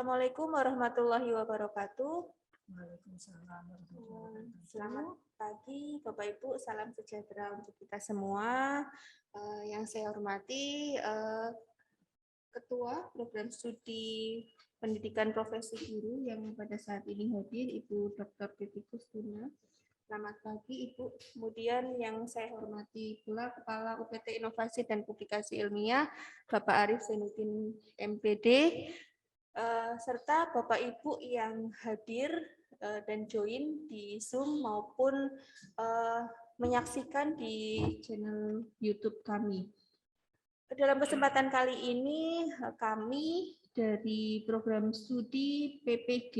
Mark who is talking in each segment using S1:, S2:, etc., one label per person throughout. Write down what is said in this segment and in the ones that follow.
S1: Assalamualaikum warahmatullahi wabarakatuh.
S2: Waalaikumsalam warahmatullahi wabarakatuh.
S1: Selamat pagi Bapak Ibu, salam sejahtera untuk kita semua. Yang saya hormati Ketua Program Studi Pendidikan Profesi Guru yang pada saat ini hadir, Ibu Dr. Titi Kustina. Selamat pagi Ibu. Kemudian yang saya hormati pula Kepala UPT Inovasi dan Publikasi Ilmiah, Bapak Arif Zainuddin MPD, serta Bapak Ibu yang hadir dan join di Zoom maupun menyaksikan di channel YouTube kami. Dalam kesempatan kali ini kami dari program studi PPG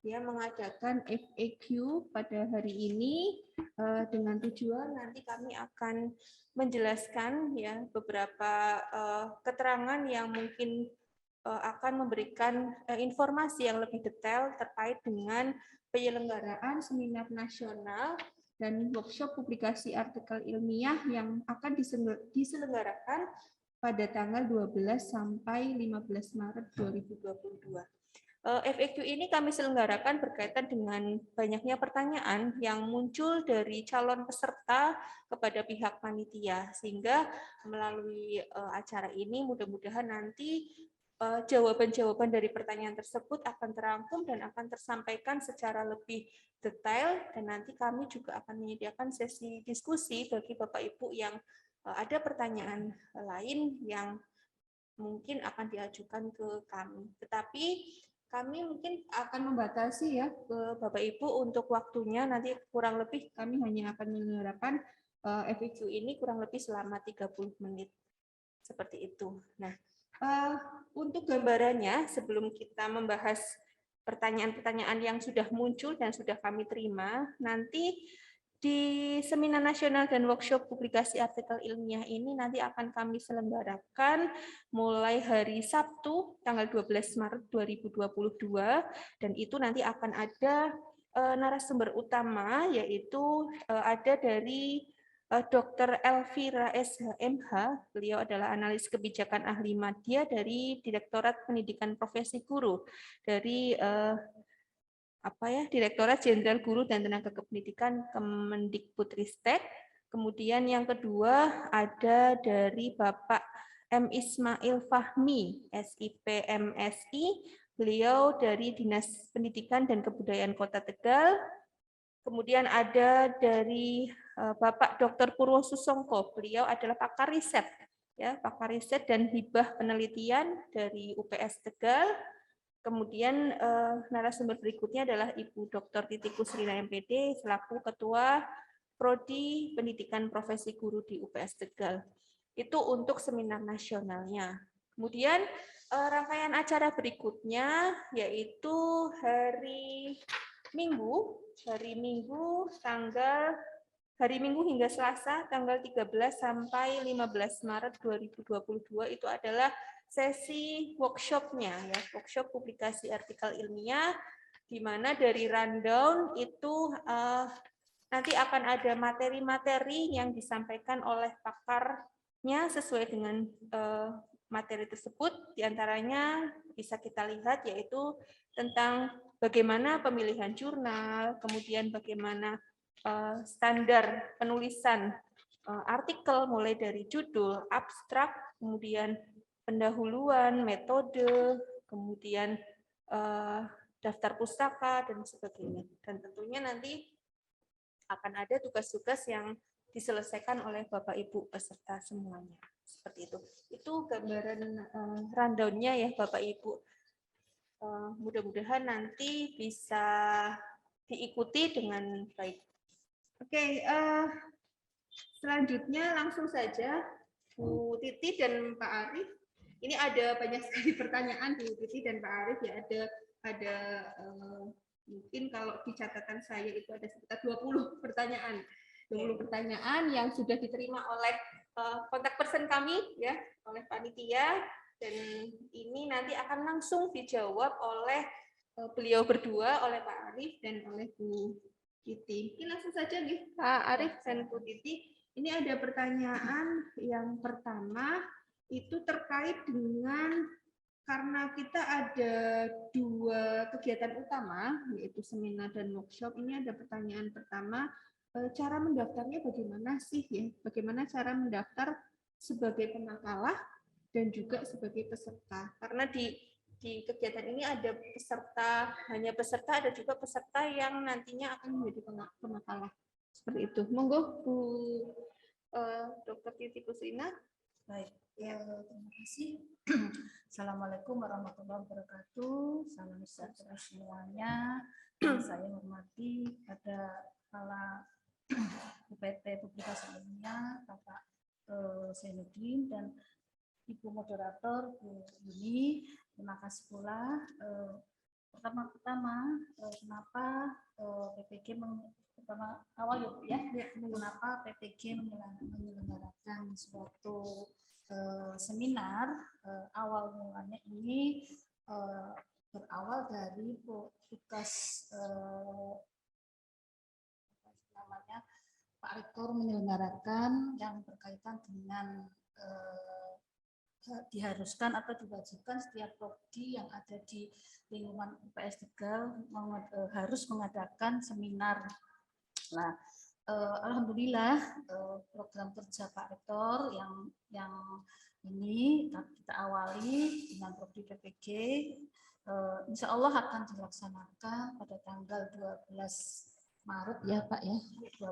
S1: mengadakan FAQ pada hari ini dengan tujuan nanti kami akan menjelaskan beberapa keterangan yang mungkin akan memberikan informasi yang lebih detail terkait dengan penyelenggaraan seminar nasional dan workshop publikasi artikel ilmiah yang akan diselenggarakan pada tanggal 12 sampai 15 Maret 2022. FAQ ini kami selenggarakan berkaitan dengan banyaknya pertanyaan yang muncul dari calon peserta kepada pihak panitia, sehingga melalui acara ini mudah-mudahan nanti jawaban-jawaban dari pertanyaan tersebut akan terangkum dan akan tersampaikan secara lebih detail, dan nanti kami juga akan menyediakan sesi diskusi bagi Bapak Ibu yang ada pertanyaan lain yang mungkin akan diajukan ke kami. Tetapi kami mungkin akan membatasi ke Bapak Ibu untuk waktunya, nanti kurang lebih kami hanya akan menyelenggarakan FAQ ini kurang lebih selama 30 menit. Seperti itu. Nah, untuk gambarannya, sebelum kita membahas pertanyaan-pertanyaan yang sudah muncul dan sudah kami terima, nanti di Seminar Nasional dan Workshop Publikasi Artikel Ilmiah ini nanti akan kami selenggarakan mulai hari Sabtu, tanggal 12 Maret 2022, dan itu nanti akan ada narasumber utama, yaitu ada dari Dr. Elvira SHMH, beliau adalah analis kebijakan ahli media dari Direktorat Pendidikan Profesi Guru dari Direktorat Jenderal Guru dan Tenaga Kependidikan Kemendikbudristek. Kemudian yang kedua ada dari Bapak M. Ismail Fahmi, SIP MSI, beliau dari Dinas Pendidikan dan Kebudayaan Kota Tegal. Kemudian ada dari Bapak Dr. Purwosusongko, beliau adalah pakar riset, pakar riset dan hibah penelitian dari UPS Tegal. Kemudian narasumber berikutnya adalah Ibu Dr. Titi Kustina MPD selaku Ketua Prodi Pendidikan Profesi Guru di UPS Tegal. Itu untuk seminar nasionalnya. Kemudian rangkaian acara berikutnya yaitu hari Minggu hingga Selasa tanggal 13 sampai 15 Maret 2022 itu adalah sesi workshopnya, workshop publikasi artikel ilmiah, di mana dari rundown itu nanti akan ada materi-materi yang disampaikan oleh pakarnya sesuai dengan materi tersebut. Diantaranya bisa kita lihat yaitu tentang bagaimana pemilihan jurnal, kemudian bagaimana standar penulisan artikel mulai dari judul, abstrak, kemudian pendahuluan, metode, kemudian daftar pustaka, dan sebagainya. Dan tentunya nanti akan ada tugas-tugas yang diselesaikan oleh Bapak Ibu peserta semuanya. Seperti itu. Itu gambaran rundown-nya ya Bapak Ibu. Mudah-mudahan nanti bisa diikuti dengan baik. Oke, selanjutnya langsung saja Bu Titi dan Pak Arif. Ini ada banyak sekali pertanyaan Bu Titi dan Pak Arif ya. Ada mungkin kalau di catatan saya itu ada sekitar 20 pertanyaan. 20 pertanyaan yang sudah diterima oleh kontak person kami ya, oleh panitia, dan ini nanti akan langsung dijawab oleh beliau berdua, oleh Pak Arif dan oleh Bu Titi. Ini langsung saja nih Pak Arif dan Bu Titi. Ini ada pertanyaan yang pertama itu terkait dengan karena kita ada 2 kegiatan utama, yaitu seminar dan workshop, ini ada pertanyaan pertama, cara mendaftarnya bagaimana sih ya? Bagaimana cara mendaftar sebagai penakalah dan juga sebagai peserta? Karena di kegiatan ini ada peserta, hanya peserta, ada juga peserta yang nantinya akan menjadi penakalah. Seperti itu. Monggo Bu Dr. Titi Kusina.
S2: Baik, terima kasih. Assalamualaikum warahmatullahi wabarakatuh. Salam sejahtera semuanya. Yang saya hormati pada kepala UPT Publikasi Ilmiah, Bapak Zainuddin dan Ibu Moderator Bu Yuni. Terima kasih pula. Pertama-tama, kenapa PPG pertama awal ya, kenapa PPG menyelenggarakan suatu seminar. Awal mulanya ini berawal dari tugas namanya Pak Rektor menyelenggarakan yang berkaitan dengan diharuskan atau diwajibkan setiap prodi yang ada di lingkungan UPS Tegal harus mengadakan seminar. Nah, alhamdulillah program kerja Pak Rektor yang ini kita awali dengan prodi PPG, insya Allah akan dilaksanakan pada tanggal 12 Maret ya Pak ya,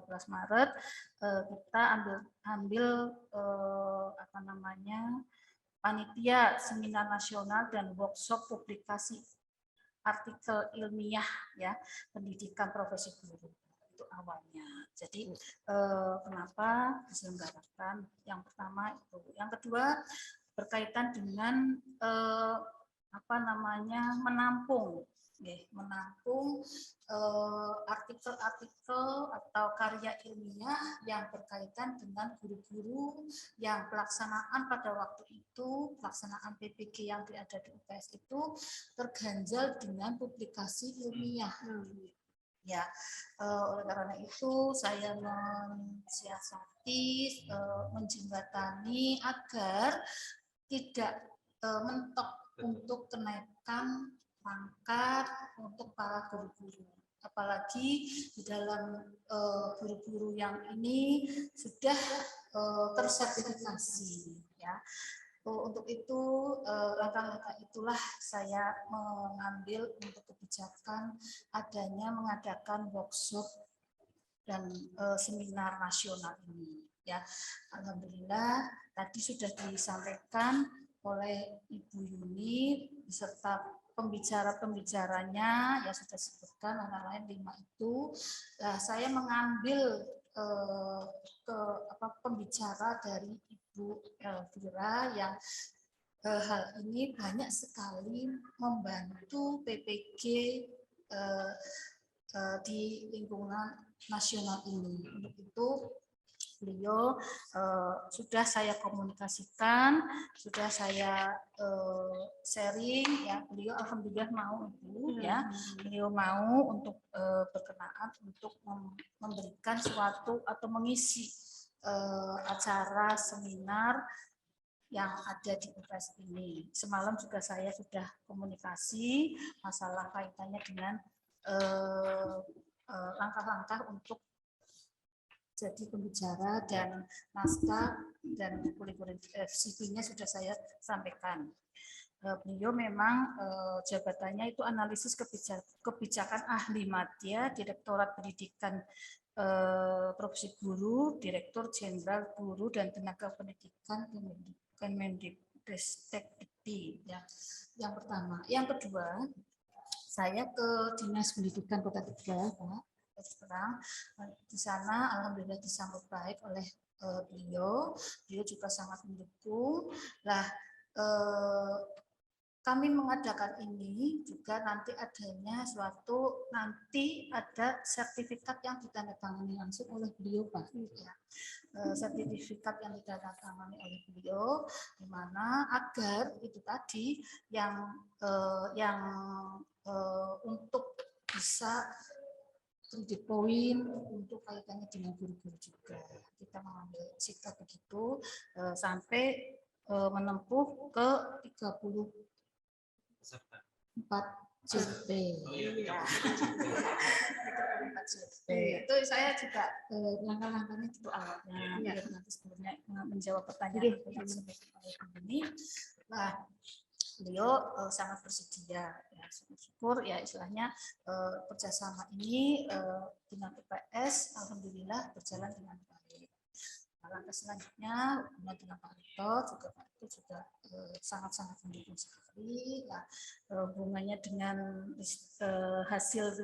S2: 12 Maret kita ambil apa namanya, panitia seminar nasional dan workshop publikasi artikel ilmiah ya, pendidikan profesi guru itu awalnya. Jadi kenapa diselenggarakan? Yang pertama itu, yang kedua berkaitan dengan apa namanya, menampung artikel-artikel atau karya ilmiah yang berkaitan dengan guru-guru yang pelaksanaan pada waktu itu, pelaksanaan PPG yang ada di UPS itu terganjal dengan publikasi ilmiah. Ya, oleh karena itu saya mensiasati, menjembatani agar tidak mentok untuk kenaikan pangkat untuk para guru-guru. Apalagi di dalam guru-guru yang ini sudah tersertifikasi ya. Untuk itu, langkah-langkah itulah saya mengambil untuk kebijakan adanya mengadakan workshop dan seminar nasional ini. Ya, alhamdulillah tadi sudah disampaikan oleh Ibu Yuni beserta pembicara-pembicaranya ya, sudah sebutkan antara lain 5 itu. Nah, saya mengambil pembicara dari Ibu Elvira yang hal ini banyak sekali membantu PPG di lingkungan nasional ini. Untuk itu beliau sudah saya komunikasikan, sudah saya sharing ya, beliau alhamdulillah mau itu ya, beliau mau untuk berkenaan untuk memberikan suatu atau mengisi acara seminar yang ada di UPS ini. Semalam juga saya sudah komunikasi masalah kaitannya dengan langkah-langkah untuk jadi pembicara dan naskah dan kurikulum CV-nya sudah saya sampaikan. Beliau memang jabatannya itu analisis kebijakan ahli madya, Direktorat Pendidikan Profesi Guru, Direktur Jenderal Guru dan Tenaga Pendidikan Kemendikbudristek ya. Yang pertama, yang kedua, saya ke Dinas Pendidikan Kota Tegal, Pak. Terang di sana alhamdulillah disambut baik oleh beliau juga sangat mendukung. Lah kami mengadakan ini juga nanti adanya nanti ada sertifikat yang ditandatangani langsung oleh beliau Pak. Ya. Sertifikat yang ditandatangani oleh beliau, di mana agar itu tadi yang untuk bisa kredit poin untuk kaitannya dengan guru-guru juga. Kita mengambil sikap begitu sampai menempuh ke 30
S3: peserta?
S2: 4 JP.
S3: Oh iya,
S1: Iya.
S2: 4 JP. Itu saya juga langkah-langkahnya itu awalnya
S1: Iya.
S2: biar nanti sebelumnya menjawab pertanyaan yang disampaikan oleh Bu ini. Nah, beliau sangat bersedia, ya, syukur ya istilahnya kerjasama ini dengan UPS alhamdulillah berjalan dengan baik. Nah, langkah selanjutnya hubungan dengan Pak Rito juga Pak Rito juga sangat-sangat mendukung sekali. Nah, hubungannya dengan hasil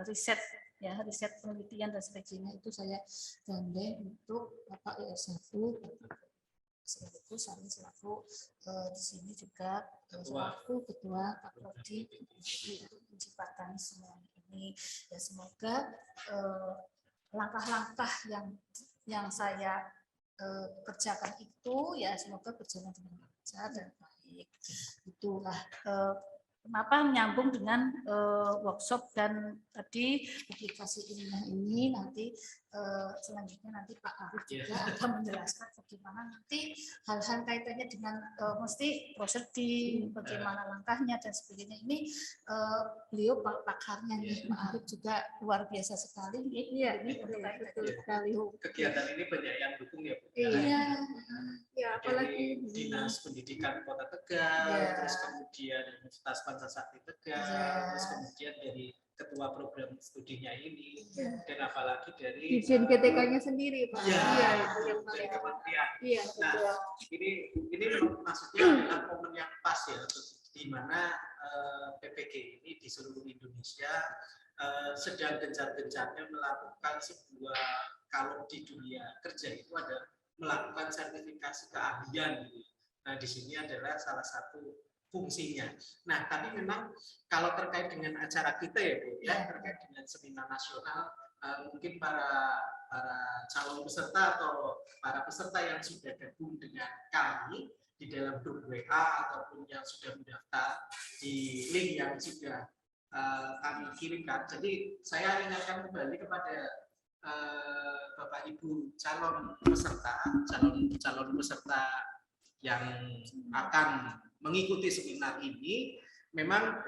S2: riset ya, riset penelitian dan sebagainya itu saya gandeng untuk Bapak IR1 selaku saya selaku di sini juga selaku ketua Pak Prodi menciptakan semua ini ya, semoga langkah-langkah yang saya kerjakan itu ya semoga berjalan dengan lancar dan baik. Itulah kenapa menyambung dengan workshop dan tadi publikasi ilmiah ini nanti selanjutnya nanti Pak Arif juga akan menjelaskan bagaimana nanti hal-hal kaitannya dengan mesti prosedur, bagaimana langkahnya dan sebagainya. Ini beliau pakarnya nih, Pak Arif juga luar biasa sekali.
S1: Iya,
S2: Ini untuk
S1: betul sekali.
S3: Kegiatan ini banyak yang dukung ya, Bu.
S2: Iya.
S1: Ya, apalagi
S3: Dari Dinas Pendidikan Kota Tegal,
S2: Iya.
S3: terus kemudian Universitas Pancasakti Tegal,
S2: Iya.
S3: terus kemudian dari ketua program studinya ini,
S2: Iya.
S3: dan apalagi dari
S1: Dirjen GTK-nya sendiri, Pak.
S3: Iya,
S1: Iya, itu yang
S3: dari
S1: paling.
S3: kementerian.
S1: Iya,
S3: Nah,
S1: betul.
S3: ini maksudnya adalah momen yang pas ya, di mana PPG ini di seluruh Indonesia sedang gencar-gencarnya melakukan sebuah, kalau di dunia kerja itu ada melakukan sertifikasi keahlian. Nah, di sini adalah salah satu fungsinya. Nah, tapi memang kalau terkait dengan acara kita ya Bu, ya terkait dengan seminar nasional, mungkin para calon peserta atau para peserta yang sudah gabung dengan kami di dalam grup WA ataupun yang sudah mendaftar di link yang sudah kami kirimkan. Jadi saya ingatkan kembali kepada Bapak Ibu calon peserta yang akan mengikuti seminar ini, memang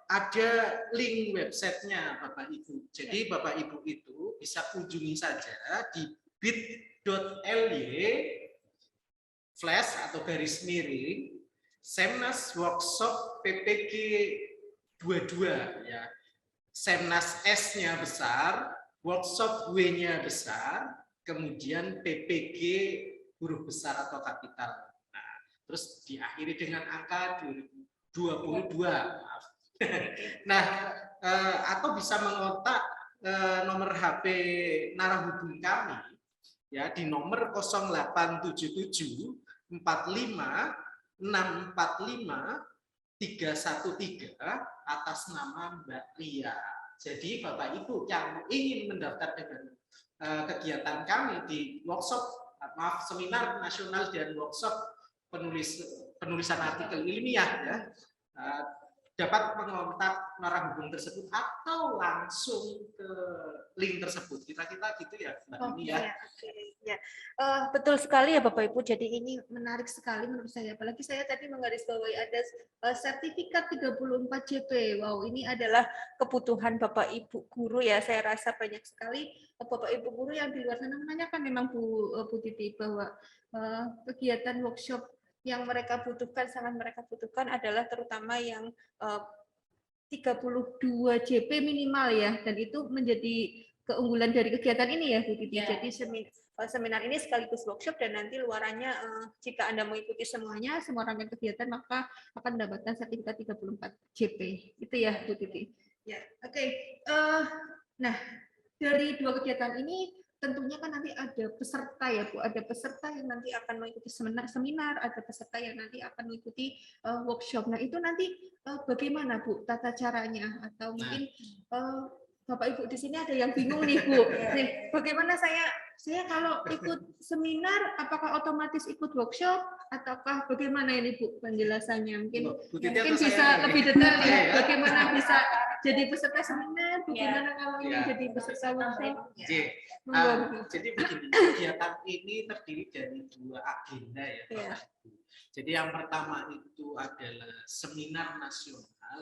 S3: ada link websitenya Bapak Ibu. Jadi Bapak Ibu itu bisa kunjungi saja di bit.ly/garis-miring Semnas Workshop PPG 22 ya. Semnas S-nya besar, workshop W-nya besar, kemudian PPG huruf besar atau kapital. Nah, terus diakhiri dengan angka 2022. Maaf. Nah, atau bisa mengontak nomor HP narahubung kami ya di nomor 0877 45 645 313 atas nama Mbak Ria. Jadi Bapak Ibu yang ingin mendaftar dengan kegiatan kami di seminar nasional dan workshop penulisan artikel ilmiah ya, dapat mengontak narahubung tersebut atau langsung ke link tersebut. Kira-kira gitu ya Mbak Ini ya.
S1: Ya. Betul sekali ya Bapak Ibu. Jadi ini menarik sekali menurut saya. Apalagi saya tadi menggarisbawahi ada sertifikat 34 JP. Wow, ini adalah kebutuhan Bapak Ibu guru ya. Saya rasa banyak sekali Bapak Ibu guru yang di luar sana menanyakan memang Bu Titi bahwa kegiatan workshop yang mereka butuhkan, sangat mereka butuhkan adalah terutama yang 32 JP minimal ya, dan itu menjadi keunggulan dari kegiatan ini ya Bu Titi. Jadi seminar ini sekaligus workshop dan nanti luarannya jika Anda mengikuti semuanya, semua rangkaian kegiatan maka akan mendapatkan sertifikat 34 JP. Itu ya Bu Titi. Ya, oke. Nah, dari dua kegiatan ini tentunya kan nanti ada peserta ya Bu, ada peserta yang nanti akan mengikuti seminar, ada peserta yang nanti akan mengikuti workshop. Nah itu nanti bagaimana Bu tata caranya? Atau mungkin Bapak Ibu di sini ada yang bingung nih Bu. Nih, bagaimana saya kalau ikut seminar, apakah otomatis ikut workshop ataukah bagaimana ini Bu penjelasannya? Mungkin bisa lebih detail ya. Bagaimana bisa jadi peserta seminar, bagaimana kalau ingin
S3: Ya.
S1: jadi peserta workshop?
S3: Oke. Jadi begini, kegiatan ini terdiri dari 2 agenda ya,
S1: Iya.
S3: Bapak Ibu. Jadi yang pertama itu adalah seminar nasional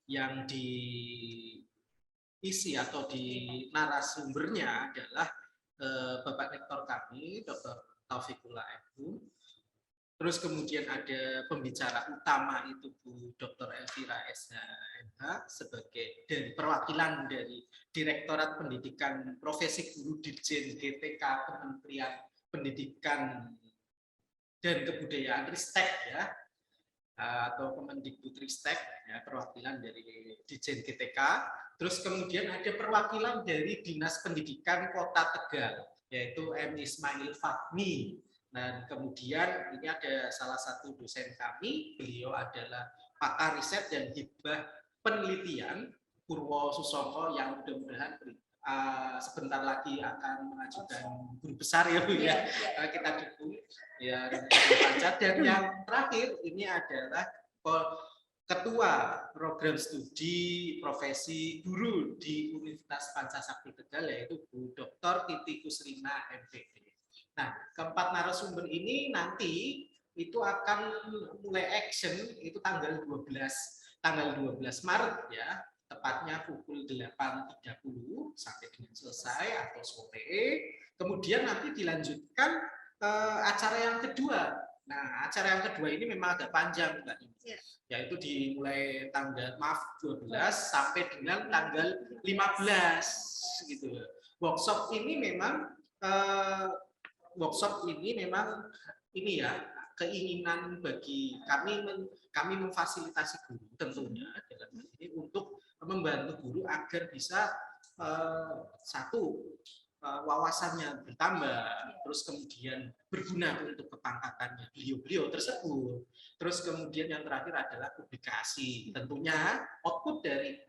S3: yang diisi atau di narasumbernya adalah Bapak Rektor kami, Dr. Taufikullah MHum. Terus kemudian ada pembicara utama itu Bu Dr. Elvira SH sebagai dari perwakilan dari Direktorat Pendidikan Profesi Guru Dirjen GTK Kementerian Pendidikan dan Kebudayaan Ristek ya, atau Kemendikbudristek ya, perwakilan dari Dirjen GTK. Terus kemudian ada perwakilan dari Dinas Pendidikan Kota Tegal yaitu M. Ismail Fahmi. Dan kemudian ini ada salah satu dosen kami, beliau adalah pakar riset dan hibah penelitian Purwo Susongko yang mudah-mudahan sebentar lagi akan mengajukan guru besar ya Bu ya. Kita dukung ya. Dan yang terakhir ini adalah Ketua Program Studi Profesi Guru di Universitas Pancasakti Tegal yaitu Bu Dr. Titi Kusrina MPD. Nah, keempat narasumber ini nanti itu akan mulai action itu tanggal 12 Maret ya, tepatnya pukul 8.30 sampai dengan selesai atau sore. Kemudian nanti dilanjutkan acara yang kedua. Nah, acara yang kedua ini memang agak panjang Mbak Ini. Yaitu dimulai tanggal 12 sampai dengan tanggal 15 gitu. Workshop ini memang ini ya keinginan bagi kami memfasilitasi guru tentunya dalam hal ini untuk membantu guru agar bisa wawasannya bertambah, terus kemudian berguna untuk kepangkatannya beliau tersebut. Terus kemudian yang terakhir adalah publikasi. Tentunya output dari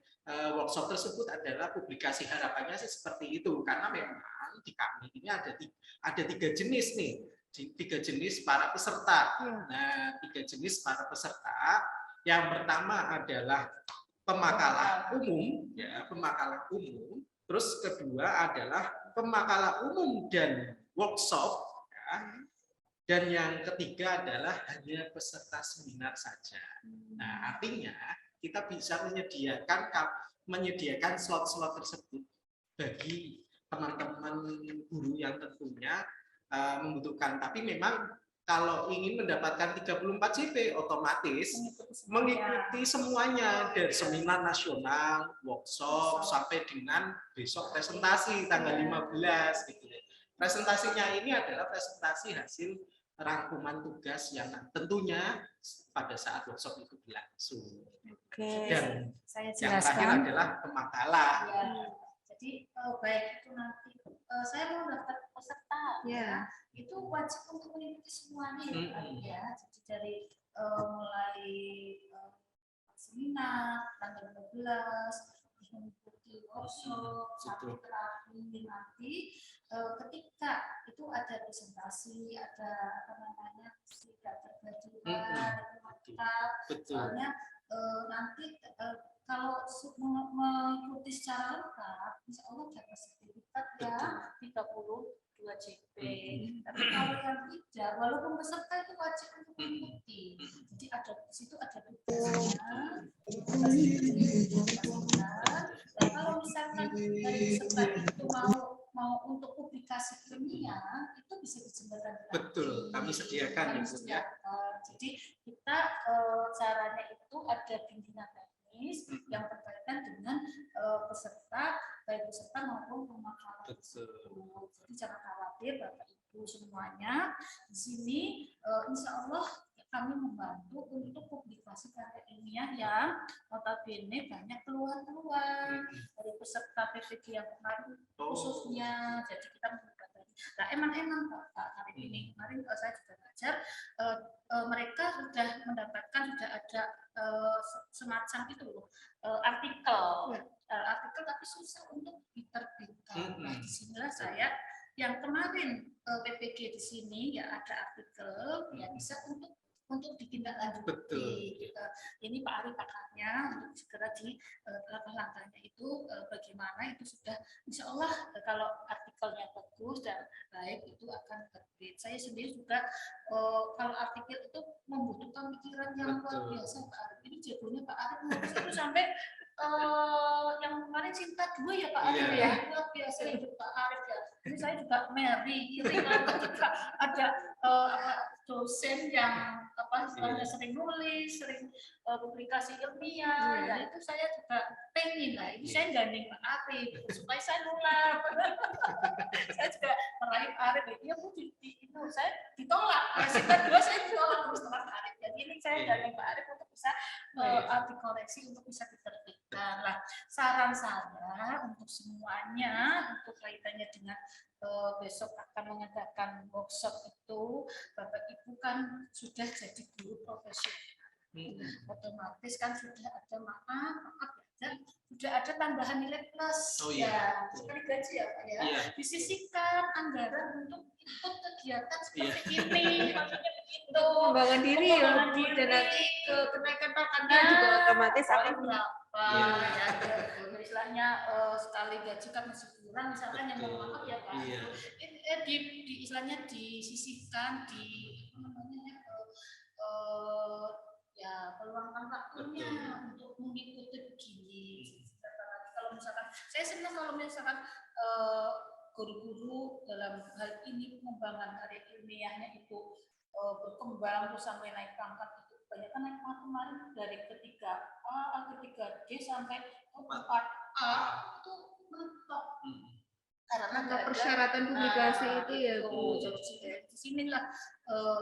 S3: workshop tersebut adalah publikasi. Harapannya sih seperti itu karena memang di kami ini ada 3 jenis nih, 3 jenis para peserta. Nah, 3 jenis para peserta. Yang pertama adalah pemakalah umum, ya, pemakalah umum. Terus kedua adalah pemakalah umum dan workshop, ya. Dan yang ketiga adalah hanya peserta seminar saja. Nah, artinya kita bisa menyediakan slot-slot tersebut bagi teman-teman guru yang tentunya membutuhkan. Tapi memang kalau ingin mendapatkan 34 CP otomatis mengikuti semuanya dari seminar nasional, workshop sampai dengan besok presentasi tanggal 15 gitu. Presentasinya ini adalah presentasi hasil rangkuman tugas yang tentunya pada saat workshop itu berlangsung. Dan
S2: saya
S3: yang terakhir adalah pemakalah.
S2: Ya. Jadi baik itu nanti saya mau daftar peserta ya, itu wajib untuk mengikuti semuanya ya. Jadi dari mulai seminar tanggal 12 mengikuti workshop sampai terakhir nanti ketika itu ada presentasi, ada tidak terbajukan, ada mantap. Soalnya nanti kalau mengikuti secara lengkap, insya Allah dapat sertifikat ya 32 CP. Tapi kalau yang tidak, walaupun peserta itu wajib untuk mengikuti. Jadi ada di situ ada tugasnya, dan kalau misalkan dari peserta itu mau untuk publikasi ilmiah, itu bisa dijembatani.
S3: Betul, kami sediakan ya.
S2: Jadi kita caranya itu ada bimbingan teknis yang berkaitan dengan peserta, baik peserta maupun pemakalah. Jadi jangan khawatir Bapak Ibu semuanya. Di sini insya Allah kami membantu untuk publikasi karya ilmiah yang notabene banyak keluhan-keluhan dari peserta PPG yang kemarin khususnya. Jadi kita membuat nah emang Pak hari ini kemarin saya juga belajar mereka sudah mendapatkan sudah ada semacam itu loh artikel tapi susah untuk diterbitkan. Nah, disinilah saya yang kemarin PPG di sini ya ada artikel yang bisa untuk untuk ditindaklanjuti.
S3: Betul.
S2: Ini Pak Ari pakarnya untuk segera di langkah-langkahnya itu bagaimana itu sudah insya Allah kalau artikelnya bagus dan baik itu akan terbit. Saya sendiri juga kalau artikel itu membutuhkan pikiran yang luar biasa Pak Ari. Ini jagonya Pak Ari menulis itu sampai yang kemarin Cinta 2 ya Pak Ari ya, luar biasa hidup Pak Ari ya. Ini saya juga Mary iri ketika ada dosen yang istilahnya sering nulis, sering publikasi ilmiah, ya itu saya juga pengen lah. Ini saya gandeng Pak Ari supaya saya nular. Saya juga meraih Pak Ari, ya Bu saya ditolak. Cinta 2 saya ditolak terus terang Pak Ari. Jadi ini saya gandeng Pak Ari untuk bisa dikoreksi untuk bisa diterbitkan. Lah, saran saya untuk semuanya untuk kaitannya dengan besok akan mengadakan workshop itu, Bapak Ibu kan sudah jadi guru profesional, otomatis kan sudah ada sudah ada tambahan nilai plus ya, sekali gaji ya Pak ya, disisihkan anggaran untuk ikut kegiatan seperti ini, maksudnya begitu,
S1: Pengembangan diri ya,
S2: dan nanti kenaikan pakannya
S1: juga otomatis akan
S2: berapa ya, istilahnya sekali gaji kan masih kurang, misalkan yang mau maaf ya Pak, di istilahnya disisihkan di ya peluangkan waktunya untuk mengikuti begini. Kalau misalkan saya senang kalau misalkan guru-guru dalam hal ini pengembangan karya ilmiahnya itu berkembang terus sampai naik pangkat itu banyak kan naik pangkat kemarin dari ketiga A, ketiga D sampai 4A itu mentok. Karena
S1: ada persyaratan publikasi itu ya Bu.
S2: Di sinilah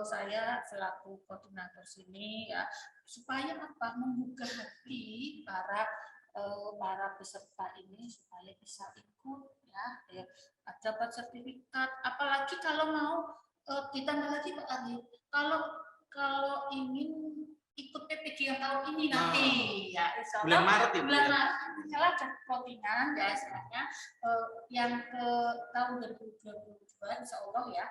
S2: saya selaku koordinator sini ya supaya apa membuka hati para peserta ini supaya bisa ikut ya dapat sertifikat, apalagi kalau mau ditambah lagi Pak Ari, kalau ingin ikut PPG yang tahun ini nanti ya
S3: bulan Maret ya,
S2: bulan Maret misalnya ada plottingan ya istilahnya yang ke tahun 2022 insya Allah ya.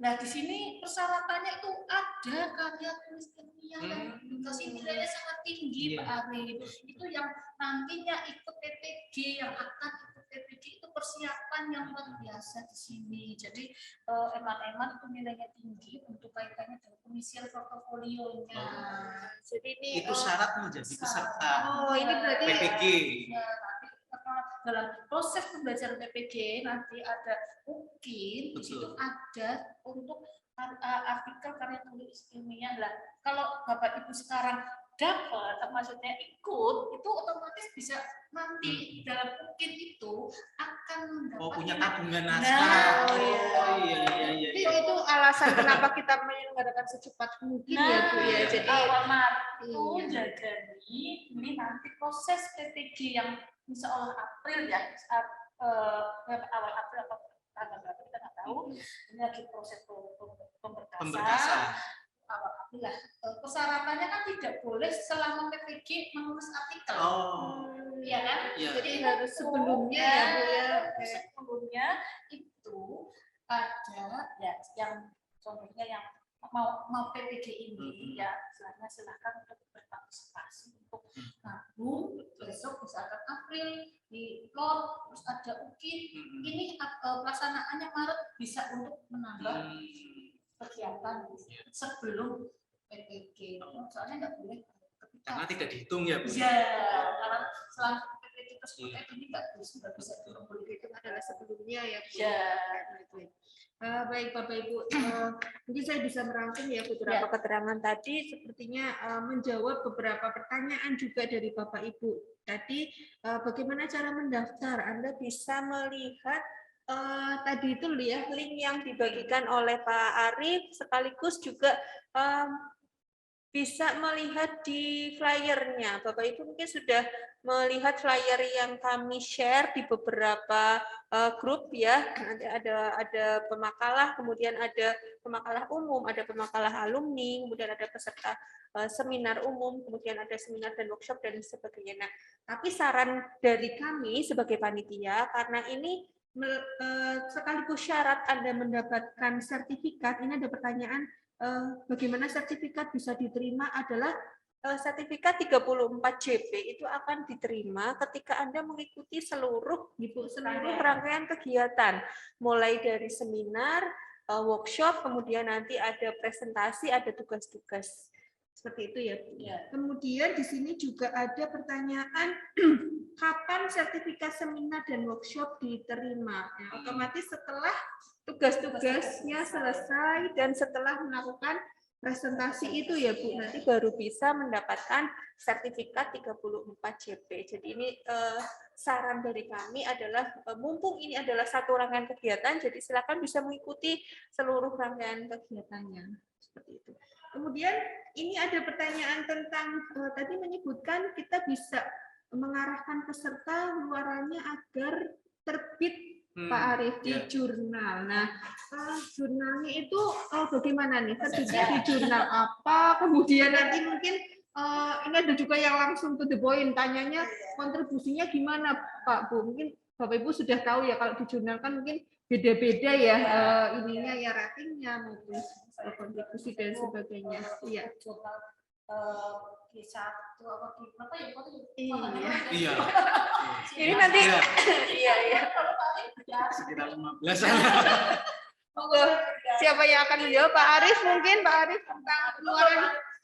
S2: Nah di sini persyaratannya itu ada karya tulis ilmiah yang dikasih nilainya sangat tinggi Pak Ari, itu yang nantinya ikut PPG, yang akan ikut PPG itu persiapan yang luar biasa di sini. Jadi eman-eman itu nilainya tinggi untuk kaitannya dengan pengisian portofolionya. Jadi ini
S3: itu syarat menjadi peserta.
S1: Ini berarti
S3: PPG.
S2: Ya, dalam proses pembelajaran PPG nanti ada mungkin di situ ada untuk artikel karya tulis ilmiah lah. Kalau Bapak Ibu sekarang dapat, maksudnya ikut, itu otomatis bisa nanti dalam mungkin itu akan mendapat
S3: punya tabungan naskah.
S1: Jadi itu alasan kenapa kita menyelenggarakan secepat mungkin ya Bu ya. Jadi
S2: awal Maret itu jadi ini nanti proses PPG yang insya Allah April ya, awal April atau tanggal berapa kita nggak tahu. Ini lagi proses pemberkasan. Awal April lah. Persyaratannya kan tidak boleh selama PPG menulis artikel. Iya kan?
S1: Jadi harus sebelumnya ya Bu ya.
S2: Sebelumnya itu ada ya yang contohnya yang mau PPG ini ya silahkan untuk berpartisipasi untuk nabung besok misalkan April di plot terus ada UKIN ini pelaksanaannya Maret bisa untuk menambah kegiatan sebelum PPG soalnya nggak boleh
S3: karena tidak dihitung ya Bu.
S2: Ya karena selama PPG tersebut ini nggak bisa
S1: itu adalah sebelumnya ya Bu. Baik Bapak Ibu, mungkin saya bisa merangkum ya beberapa keterangan tadi, sepertinya menjawab beberapa pertanyaan juga dari Bapak Ibu. Tadi bagaimana cara mendaftar? Anda bisa melihat tadi itu ya link yang dibagikan oleh Pak Arif, sekaligus juga bisa melihat di flyernya. Bapak Ibu mungkin sudah melihat flyer yang kami share di beberapa grup ya. Nanti ada pemakalah, kemudian ada pemakalah umum, ada pemakalah alumni, kemudian ada peserta seminar umum, kemudian ada seminar dan workshop dan sebagainya. Nah, tapi saran dari kami sebagai panitia, karena ini sekaligus syarat Anda mendapatkan sertifikat, ini ada pertanyaan bagaimana sertifikat bisa diterima adalah sertifikat 34 JP itu akan diterima ketika Anda mengikuti seluruh rangkaian kegiatan, mulai dari seminar, workshop, kemudian nanti ada presentasi, ada tugas-tugas. Seperti itu ya, Bu. Kemudian di sini juga ada pertanyaan kapan sertifikat seminar dan workshop diterima. Ya, otomatis setelah tugas-tugasnya selesai dan setelah melakukan presentasi itu ya Bu, nanti baru bisa mendapatkan sertifikat 34 JP. Jadi ini saran dari kami adalah mumpung ini adalah satu rangkaian kegiatan, jadi silakan bisa mengikuti seluruh rangkaian kegiatannya. Seperti itu. Kemudian ini ada pertanyaan tentang tadi menyebutkan kita bisa mengarahkan peserta luarannya agar terbit Pak Arief di jurnal. Nah, jurnalnya itu bagaimana nih? Terbitnya di jurnal apa? Kemudian nanti mungkin ini ada juga yang langsung to the point, tanyanya kontribusinya gimana Pak Bu? Mungkin Bapak Ibu sudah tahu ya kalau di jurnal kan mungkin beda-beda ya ininya ya ratingnya maupun kontribusi dan sebagainya. Iya.
S2: G1 apa apa ya?
S3: Iya.
S1: Ini nanti iya.
S3: Sekitar 15.
S1: Siapa yang akan menjawab? Pak Arief mungkin, Pak Arief tentang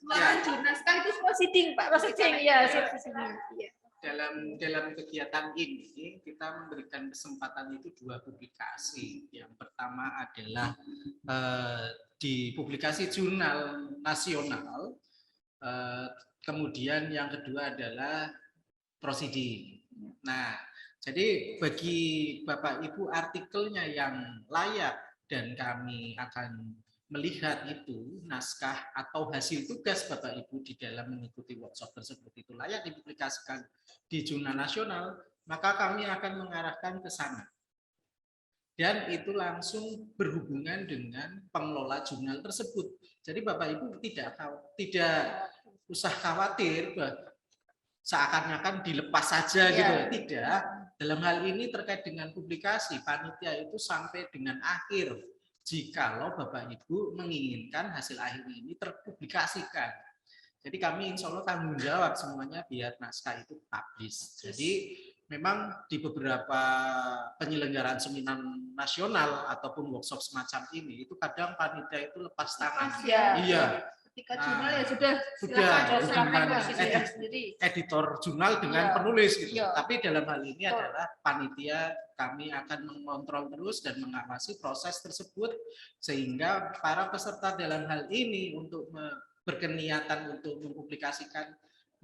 S1: luaran jurnal sekaligus proceeding, Pak. Proceeding ya, iya.
S3: Dalam kegiatan ini kita memberikan kesempatan itu 2 publikasi. Yang pertama adalah di publikasi jurnal nasional, kemudian yang kedua adalah proceeding. Nah, jadi bagi Bapak Ibu artikelnya yang layak dan kami akan melihat itu naskah atau hasil tugas Bapak Ibu di dalam mengikuti workshop tersebut itu layak dipublikasikan di jurnal nasional, maka kami akan mengarahkan ke sana. Dan itu langsung berhubungan dengan pengelola jurnal tersebut. Jadi Bapak Ibu tidak usah khawatir seakan-akan dilepas saja gitu. Tidak. Dalam hal ini terkait dengan publikasi, panitia itu sampai dengan akhir. Jikalau Bapak Ibu menginginkan hasil akhir ini terpublikasikan. Jadi kami insya Allah tanggung jawab semuanya biar naskah itu publish. Jadi memang di beberapa penyelenggaraan seminar nasional ataupun workshop semacam ini itu kadang panitia itu lepas tangan. Iya.
S1: Ketika jurnal ya sudah
S3: editor jurnal dengan penulis gitu. Tapi dalam hal ini adalah panitia kami akan mengontrol terus dan mengawasi proses tersebut sehingga para peserta dalam hal ini untuk berkeniatan untuk mempublikasikan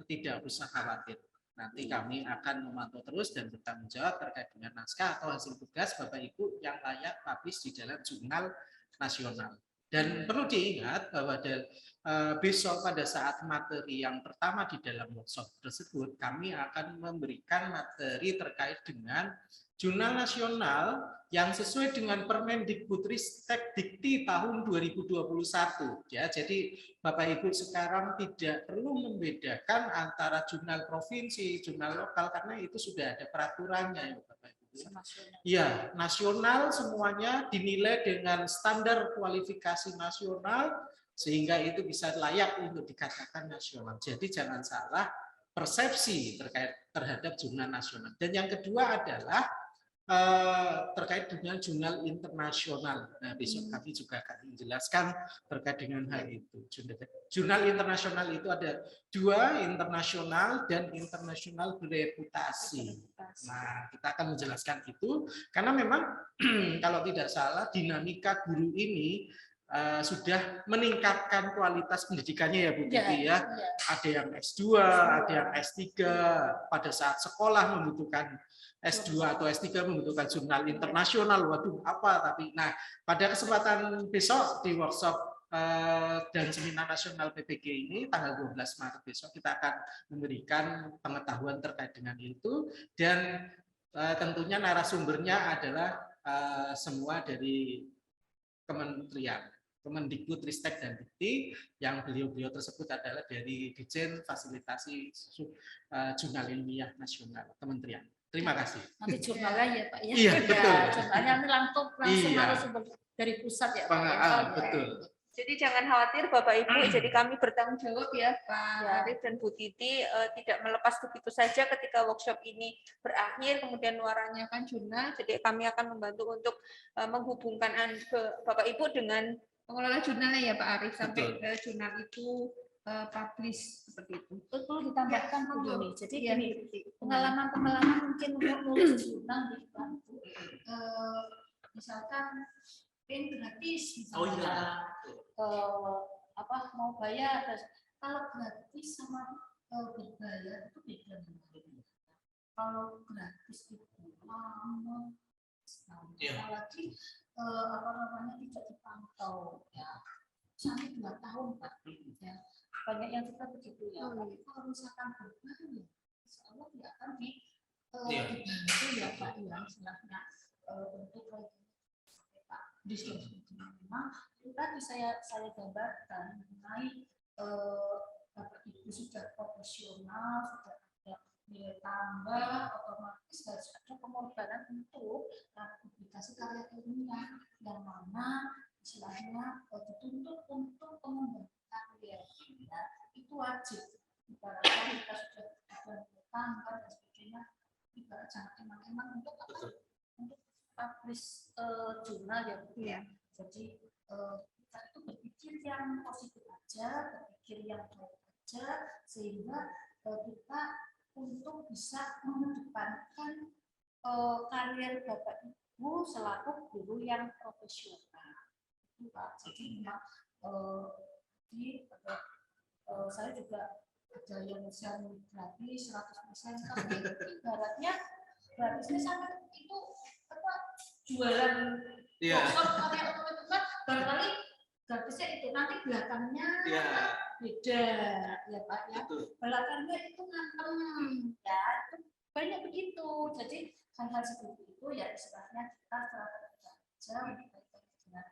S3: tidak usah khawatir. Nanti kami akan memantau terus dan bertanggung jawab terkait dengan naskah atau hasil tugas Bapak Ibu yang layak publish di dalam jurnal nasional. Dan perlu diingat bahwa besok pada saat materi yang pertama di dalam workshop tersebut, kami akan memberikan materi terkait dengan jurnal nasional yang sesuai dengan Permendikbudristek Dikti tahun 2021. Ya, jadi Bapak Ibu sekarang tidak perlu membedakan antara jurnal provinsi, jurnal lokal karena itu sudah ada peraturannya ya Bapak Ibu. Ya, nasional semuanya dinilai dengan standar kualifikasi nasional sehingga itu bisa layak untuk dikatakan nasional. Jadi jangan salah persepsi terhadap jurnal nasional. Dan yang kedua adalah terkait dengan jurnal internasional. Nah, besok kami juga akan menjelaskan terkait dengan hal itu. Jurnal internasional itu ada 2, internasional dan internasional bereputasi. Nah, kita akan menjelaskan itu karena memang kalau tidak salah dinamika guru ini sudah meningkatkan kualitas pendidikannya ya Bu Titi ya. Ada yang S2, ada yang S3 pada saat sekolah membutuhkan S2 atau S3 membutuhkan jurnal internasional. Waduh, apa tapi nah pada kesempatan besok di workshop dan seminar nasional PPG ini tanggal 12 Maret besok kita akan memberikan pengetahuan terkait dengan itu dan tentunya narasumbernya adalah semua dari kementerian Kemendikbudristek dan Dikti yang beliau-beliau tersebut adalah dari Dirjen Fasilitasi Jurnal Ilmiah Nasional Kementerian. Terima kasih.
S2: Nanti jurnalnya ya Pak ya.
S3: Iya betul.
S2: Jurnalnya nanti langsung narasumber dari pusat ya Pak.
S3: Betul.
S1: Jadi jangan khawatir Bapak Ibu, jadi kami bertanggung jawab ya Pak
S2: Ya.
S1: Arif dan Bu Titi, tidak melepas begitu saja ketika workshop ini berakhir, kemudian luarannya kan jurnal, jadi kami akan membantu untuk menghubungkan Bapak Ibu dengan pengelola jurnalnya ya Pak Arif, sampai jurnal itu publish seperti itu.
S2: Perlu ditambahkan Bu Yuni. Jadi
S1: Iya,
S2: gini,
S1: Bu Titi.
S2: pengalaman mungkin untuk nulis jurnal dibantu. Misalkan pen gratis
S3: Oh
S2: misalnya.
S3: iya.
S2: Mau bayar, kalau gratis sama berbayar itu beda. Kalau gratis itu lama, apalagi tidak dipantau ya, sampai 2 tahun Pak. Ya. Banyak yang kita begitu ya. Tapi kalau misalkan berbayar, insya Allah tidak akan dibantu ya Pak ya, istilahnya untuk diskusi. Memang itu tadi saya gambarkan mengenai Bapak Ibu sudah profesional, sudah ada nilai tambah, otomatis harus ada pengorbanan untuk publikasi karya ilmiah yang mana istilahnya dituntut untuk pengembangan karya ya, itu wajib. Ibaratnya kita sudah ada nilai tambah dan sebagainya, ibarat jangan emang untuk apa? Untuk publish jurnal ya Bu.
S1: Iya.
S2: Jadi kita itu berpikir yang positif aja, berpikir yang baik aja, sehingga kita untuk bisa mengedepankan karir Bapak Ibu selaku guru yang profesional. Itu Pak. Jadi memang saya juga ada yang gratis 100%, tapi ibaratnya gratisnya sampai itu apa jualan workshop karya teman-teman barangkali gratisnya itu nanti belakangnya beda ya Pak ya. Belakangnya itu ngantem ya, itu banyak begitu. Jadi hal-hal seperti itu ya istilahnya kita saja dengan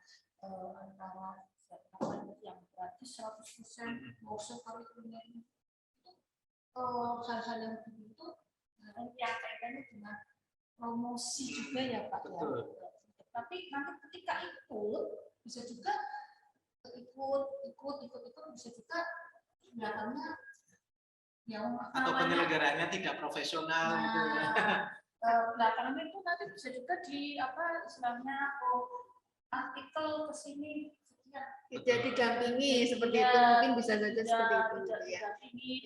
S2: antara yang gratis 100% workshop karya ilmiah itu hal-hal yang begitu yang kaitannya dengan promosi juga ya Pak ya. Tapi nanti ketika ikut bisa juga ikut bisa juga belakangnya yang
S3: atau penyelenggaranya tidak profesional gitu ya.
S2: Belakangnya itu nanti bisa juga di apa istilahnya artikel ke sini
S1: Jadi dampingi seperti itu, mungkin bisa saja seperti itu ya.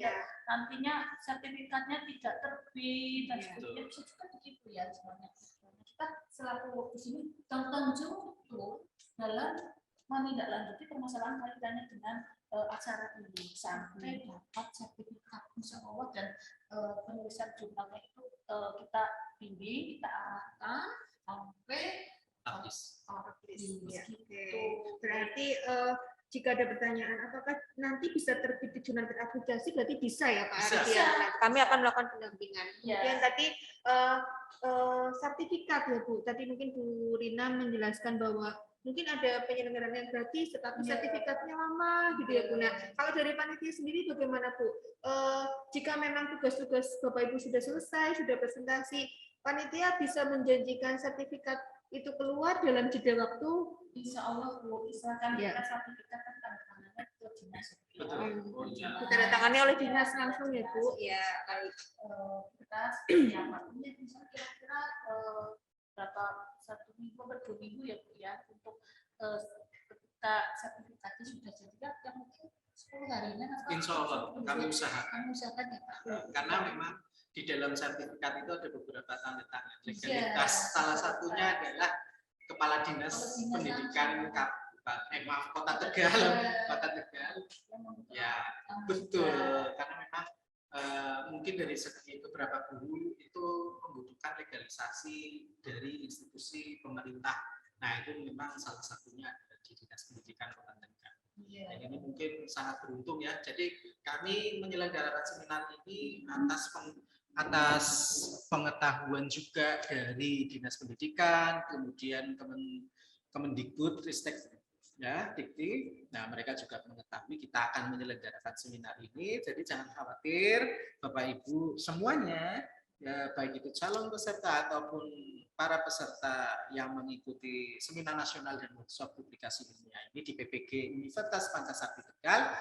S2: Dan nantinya sertifikatnya tidak terbit dan sebagainya, bisa juga begitu ya sebenarnya. Kita selaku di sini tanggung jawab betul dalam menindaklanjuti permasalahan kaitannya dengan acara ini sampai dapat sertifikat insya Allah, dan penulisan jurnalnya itu kita bimbing, kita arahkan sampai
S1: habis. Berarti jika ada pertanyaan apakah nanti bisa terbit di jurnal terapresiasi, berarti bisa ya Pak Arif ya. Kami akan melakukan pendampingan. Kemudian tadi sertifikat ya Bu. Tadi mungkin Bu Rina menjelaskan bahwa mungkin ada penyelenggaraan yang gratis, tetapi sertifikatnya lama gitu ya Bu. Nah, kalau dari panitia sendiri bagaimana Bu? Jika memang tugas-tugas Bapak Ibu sudah selesai, sudah presentasi, panitia bisa menjanjikan sertifikat itu keluar dalam jeda waktu?
S2: Insya Allah Bu, misalkan kita sertifikat kan tanda tangannya ke dinas.
S1: Ditandatangani oleh dinas langsung ya Bu. Ya, baik.
S2: Kita setiap waktunya misalnya kira-kira berapa 1 minggu atau 2 minggu ya Bu ya, untuk ketika sertifikatnya sudah jadi yang mungkin 10 harinya.
S3: Insya Allah kami
S2: usahakan ya Pak.
S3: Karena memang di dalam sertifikat itu ada beberapa tanda tangan legalitas. Salah satunya adalah Kepala Dinas Pendidikan Kota Tegal. Ya, betul. Karena memang mungkin dari segi beberapa guru itu membutuhkan legalisasi dari institusi pemerintah. Nah, itu memang salah satunya adalah di Dinas Pendidikan Kota Tegal. Dan ini mungkin sangat beruntung ya. Jadi kami menyelenggarakan seminar ini atas pengetahuan juga dari Dinas Pendidikan, kemudian Kemendikbud, Ristek, ya, Dikti. Nah, mereka juga mengetahui kita akan menyelenggarakan seminar ini. Jadi jangan khawatir, Bapak Ibu semuanya, ya baik itu calon peserta ataupun para peserta yang mengikuti seminar nasional dan workshop publikasi ilmiah ini di PPG Universitas Pancasakti Tegal,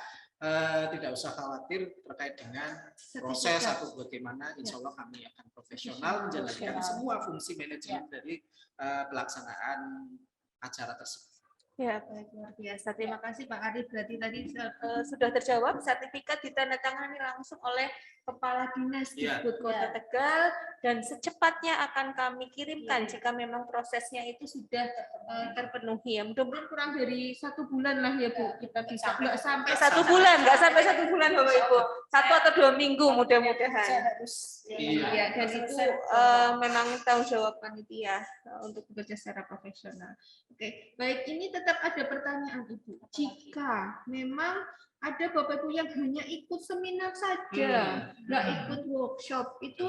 S3: tidak usah khawatir terkait dengan proses atau bagaimana. Insya Allah kami akan profesional menjalankan semua fungsi manajemen dari pelaksanaan acara tersebut.
S1: Ya, baik, luar biasa. Terima kasih Pak Arif. Berarti tadi sudah terjawab, sertifikat ditandatangani langsung oleh Kepala Dinas Dikbud Kota Tegal dan secepatnya akan kami kirimkan jika memang prosesnya itu sudah terpenuhi. Ya, mudah-mudahan kurang dari 1 bulan lah ya Bu, kita bisa. Nggak sampai 1 bulan, nggak sampai 1 bulan Bapak Ibu. 1 atau 2 minggu mudah-mudahan. Iya, dan itu memang tanggung jawab panitia untuk bekerja secara profesional. Oke, baik, ini tetap ada pertanyaan Ibu. Jika memang ada Bapak Ibu yang hanya ikut seminar saja, nggak ikut workshop, itu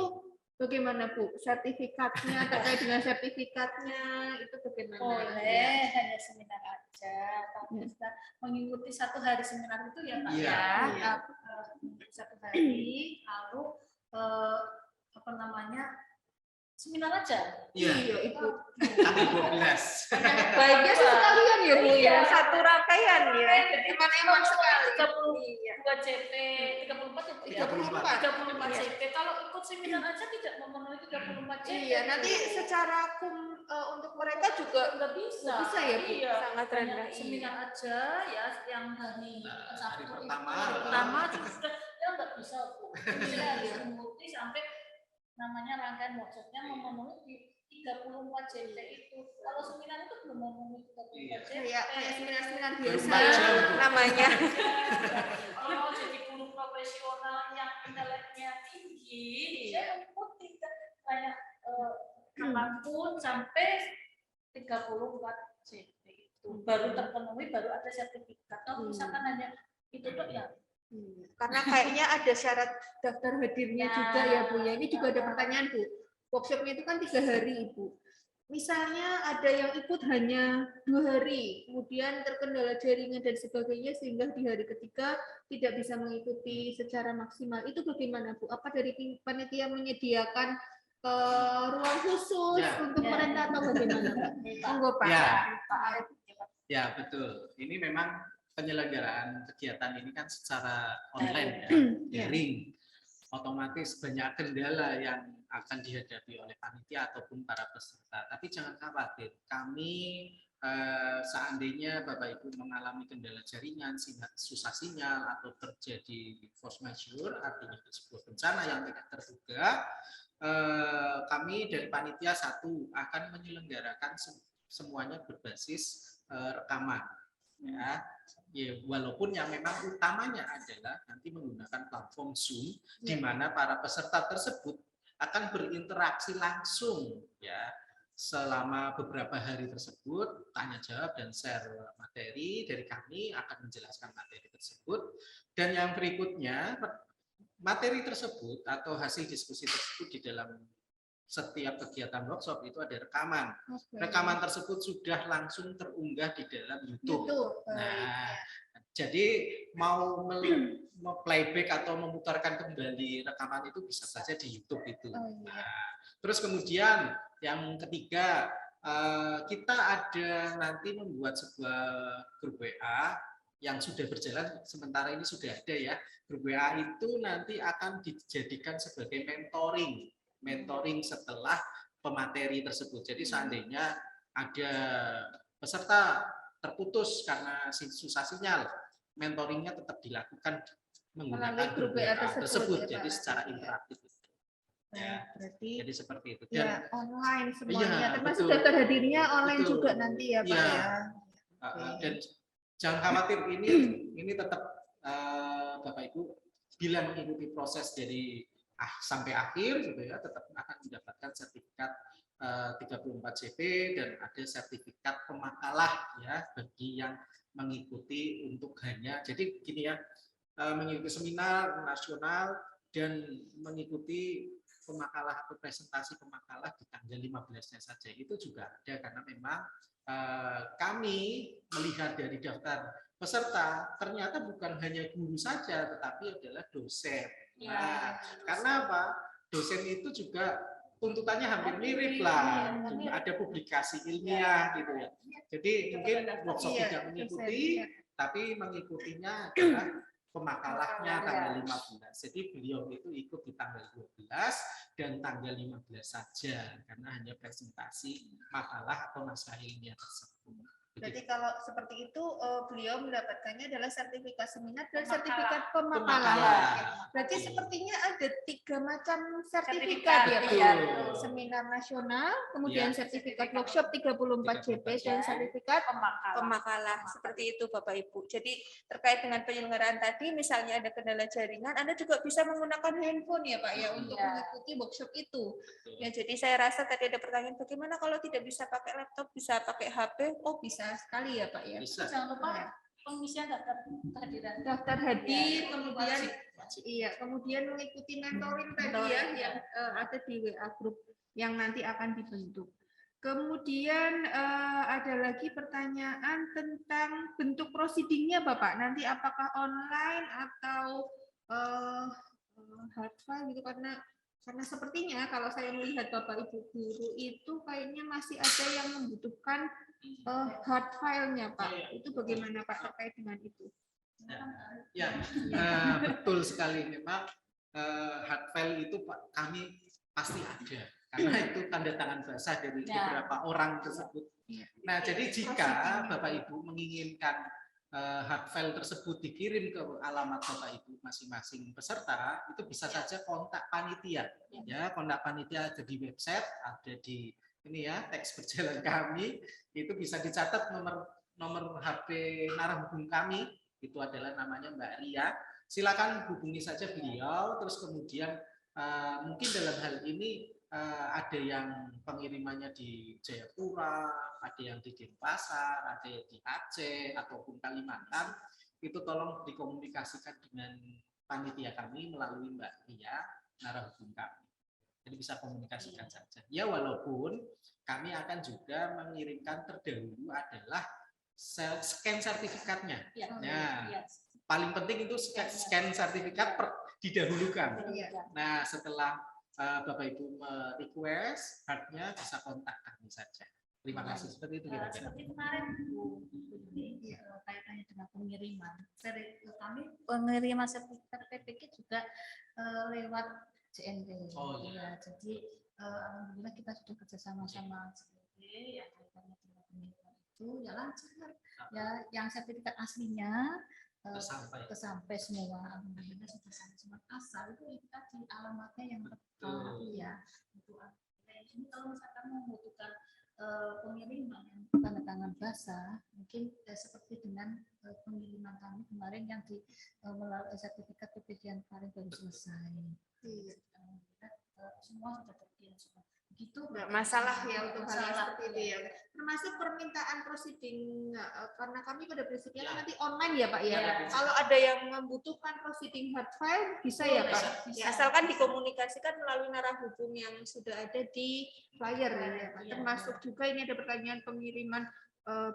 S1: bagaimana Bu? Sertifikatnya, terkait dengan sertifikatnya, itu bagaimana?
S2: Boleh, hanya seminar aja. Kalau kita mengikuti 1 hari seminar itu ya Pak ya. Mengikuti 1 hari, lalu apa namanya, seminar aja.
S3: Iya,
S1: Ibu.
S3: Kami 12.
S1: Baiknya sekalian ya Bu ya, satu rangkaian ya. Jadi emang sekali.
S2: 32 CP, 34 ya?
S3: 34.
S2: 35 CP. Kalau ikut seminar aja tidak memenuhi 34 CP.
S1: Iya, nanti secara untuk mereka juga
S2: nggak bisa.
S1: nggak bisa ya Bu,
S2: Iya.
S1: sangat rendah.
S2: Seminar aja ya, yang hari
S3: hari
S2: Sabtu
S3: pertama.
S2: itu, pertama sudah ya nggak bisa Bu. Jadi harus mengikuti sampai namanya rangkaian workshopnya memenuhi di 34 CP itu. Kalau seminar itu belum memenuhi 34 CP.
S1: Kayak seminar-seminar biasa
S3: Bermacam, Bu.
S1: namanya.
S2: Kalau jadi guru profesional yang inteleknya tinggi, dia mengikuti kayak kapanpun sampai 34 CP itu baru terpenuhi, baru ada sertifikat. Kalau misalkan hanya itu tuh ya.
S1: Karena kayaknya ada syarat daftar hadirnya juga ya Bu ya. Ini juga ada pertanyaan Bu. Workshopnya itu kan 3 hari Ibu. Misalnya ada yang ikut hanya 2 hari, kemudian terkendala jaringan dan sebagainya sehingga di hari ketiga tidak bisa mengikuti secara maksimal. Itu bagaimana Bu? Apa dari panitia menyediakan ruang khusus untuk mereka atau bagaimana Pak? Monggo Pak.
S3: Ya, betul. Ini memang penyelenggaraan kegiatan ini kan secara online ya, daring. Otomatis banyak kendala yang akan dihadapi oleh panitia ataupun para peserta. Tapi jangan khawatir, kami seandainya Bapak Ibu mengalami kendala jaringan, susah sinyal atau terjadi force majeure, artinya sebuah bencana yang tidak terduga, kami dari panitia 1 akan menyelenggarakan semuanya berbasis rekaman. Ya, walaupun yang memang utamanya adalah nanti menggunakan platform Zoom, di mana para peserta tersebut akan berinteraksi langsung ya selama beberapa hari tersebut, tanya jawab dan share materi dari kami akan menjelaskan materi tersebut. Dan yang berikutnya, materi tersebut atau hasil diskusi tersebut di dalam setiap kegiatan workshop itu ada rekaman. Rekaman tersebut sudah langsung terunggah di dalam YouTube. Nah, jadi mau playback atau memutarkan kembali rekaman itu bisa saja di YouTube itu. Nah, terus kemudian yang ketiga, kita ada nanti membuat sebuah grup WA yang sudah berjalan sementara ini sudah ada ya. Grup WA itu nanti akan dijadikan sebagai mentoring setelah pemateri tersebut. Jadi seandainya ada peserta terputus karena susah sinyal, mentoringnya tetap dilakukan menggunakan grup WA tersebut.
S1: Ya,
S3: jadi secara interaktif. Ya,
S1: berarti
S3: jadi seperti itu.
S1: Dan ya, online semuanya,
S3: ya,
S1: termasuk
S3: betul,
S1: daftar hadirnya online
S3: betul,
S1: juga nanti ya Pak ya.
S3: Dan jangan khawatir, ini tetap Bapak Ibu bila mengikuti proses dari sampai akhir gitu ya, tetap akan mendapatkan sertifikat 34 CP dan ada sertifikat pemakalah ya bagi yang mengikuti untuk hanya, jadi gini ya, mengikuti seminar nasional dan mengikuti pemakalah atau presentasi pemakalah di tanggal 15-nya saja itu juga ada, karena memang kami melihat dari daftar peserta ternyata bukan hanya guru saja tetapi adalah dosen. Nah, karena apa? Dosen itu juga tuntutannya hampir mirip lah. Ada publikasi ilmiah gitu ya. Jadi mungkin workshop tidak mengikuti, tapi mengikutinya adalah pemakalahnya tanggal 15. Jadi beliau itu ikut di tanggal 12 dan tanggal 15 saja karena hanya presentasi makalah atau naskah ilmiah tersebut.
S1: Berarti kalau seperti itu beliau mendapatkannya adalah sertifikat seminar dan sertifikat pemakalan. Berarti sepertinya ada 3 macam sertifikat ya Pak ya. Seminar nasional, kemudian sertifikat workshop 34 JP dan sertifikat pemakalah. Seperti itu Bapak Ibu. Jadi terkait dengan penyelenggaraan tadi, misalnya ada kendala jaringan, Anda juga bisa menggunakan handphone ya Pak ya untuk mengikuti workshop itu. Ya, jadi saya rasa tadi ada pertanyaan bagaimana kalau tidak bisa pakai laptop, bisa pakai HP? Oh, bisa sekali ya Pak ya.
S3: Bisa.
S2: Jangan lupa pengisian daftar kehadiran.
S1: Daftar hadir, kemudian iya, kemudian mengikuti mentoring tadi ya yang ada di WA group yang nanti akan dibentuk. Kemudian ada lagi pertanyaan tentang bentuk proceedingnya Bapak. Nanti apakah online atau hard file gitu karena sepertinya kalau saya melihat Bapak Ibu guru itu kayaknya masih ada yang membutuhkan hard file-nya Pak. Itu bagaimana Pak terkait dengan itu?
S3: Ya, betul sekali memang hard file itu Pak kami pasti ada karena itu tanda tangan basah dari beberapa orang tersebut. Nah, jadi jika Bapak Ibu menginginkan hard file tersebut dikirim ke alamat Bapak Ibu masing-masing peserta, itu bisa saja kontak panitia. Ya, kontak panitia ada di website, ada di ini ya teks berjalan kami, itu bisa dicatat nomor HP narahubung kami, itu adalah namanya Mbak Ria. Silakan hubungi saja beliau, terus kemudian mungkin dalam hal ini ada yang pengirimannya di Jayapura, ada yang di Denpasar, ada yang di Aceh ataupun Kalimantan, itu tolong dikomunikasikan dengan panitia kami melalui Mbak Ria, narahubung kami. Jadi bisa komunikasikan saja. Ya walaupun kami akan juga mengirimkan terdahulu adalah scan sertifikatnya. Paling penting itu scan sertifikat didahulukan. Nah setelah Bapak Ibu request hardnya bisa kontak kami saja. Terima kasih. Seperti itu kira-kira.
S2: Seperti kemarin Bu, kaitannya dengan pengiriman. Kami pengiriman sertifikat PPK juga lewat JNT.
S3: Oh iya.
S2: Ya, jadi alhamdulillah kita sudah kerjasama sama JNT yang kaitannya dengan pengiriman itu ya lancar. Ya, yang sertifikat aslinya kesampai semua, alhamdulillah sudah sampai semua. Asal itu tadi alamatnya yang tepat ya. Itu ini kalau misalkan membutuhkan pengiriman yang tanda tangan basah, mungkin seperti dengan pengiriman kami kemarin yang di melalui sertifikat PPK yang kemarin baru selesai. Semua sudah terkirim semua. Begitu
S1: masalah ya untuk hal seperti itu ya. Termasuk permintaan proceeding karena kami pada prinsipnya nanti online ya Pak ya. Kalau ada yang membutuhkan proceeding hard file bisa ya Pak. Ya, asalkan dikomunikasikan melalui narahubung yang sudah ada di flyer ya Pak. Termasuk juga ini ada pertanyaan pengiriman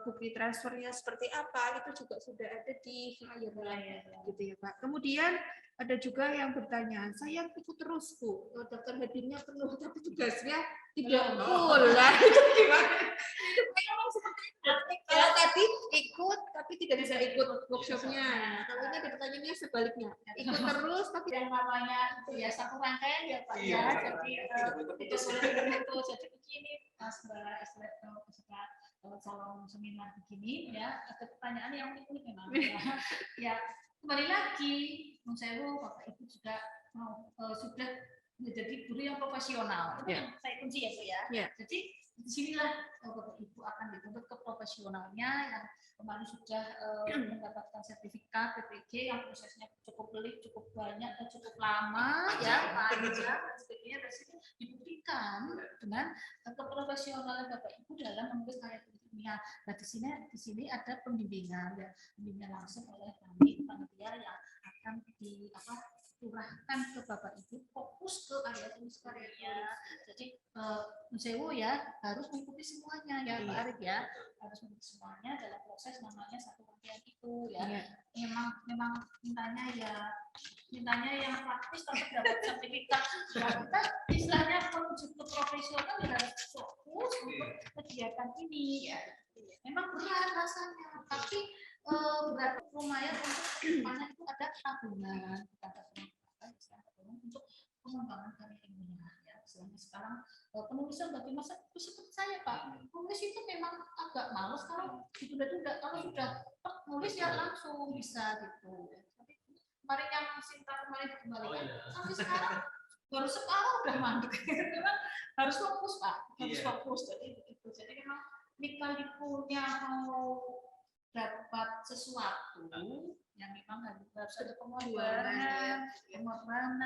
S1: bukti transfernya seperti apa itu juga sudah ada di flyer gitu ya Pak. Kemudian ada juga yang bertanya, saya ikut terus Bu, daftar hadirnya penuh tapi tugasnya tidak full lah. Itu gimana? Itu memang seperti itu. Kalau tadi ikut tapi tidak bisa ikut workshopnya. Kalau ini ada pertanyaannya sebaliknya, ikut terus tapi
S2: yang namanya biasa kurangkaian ya Pak ya. Jadi itu jadi begini Mas Mbak peserta calon seminar begini ya, ada pertanyaan yang unik memang ya. Kembali lagi, menurut saya Bapak Ibu juga sudah menjadi guru yang profesional. Itu yang saya kunci ya Bu ya. Jadi disinilah Bapak Ibu akan dituntut ke profesionalnya yang kemarin sudah mendapatkan sertifikat PPG yang prosesnya cukup banyak dan cukup lama ya panjang dan sebagainya, dan dibuktikan dengan keprofesionalan Bapak Ibu dalam menulis karya ilmiah. Nah di sini ada pembimbingan ya, pembimbingan langsung oleh kami panitia yang akan curahkan ke Bapak Ibu fokus ke karya. Jadi Musewo ya harus mengikuti semuanya ya Pak Arif ya, harus mengikuti semuanya dalam proses namanya satu rangkaian itu ya. Memang mintanya yang praktis tapi dapat sertifikat. Kita istilahnya menuju ke kegiatan ini ya. Memang berat rasanya, tapi berat lumayan untuk mana itu ada tabungan untuk pengembangan karya ilmiah ya. Selama sekarang penulisan bagi masa itu seperti saya Pak, penulis itu memang agak males kalau ditunda-tunda, kalau sudah nulis ya langsung bisa gitu. Kemarin yang Sinta kemarin dikembalikan sampai sekarang baru sekarang udah mandek. Memang harus fokus Pak, harus fokus. Jadi memang lika-likunya mau dapat sesuatu yang memang harus ada pengorbanan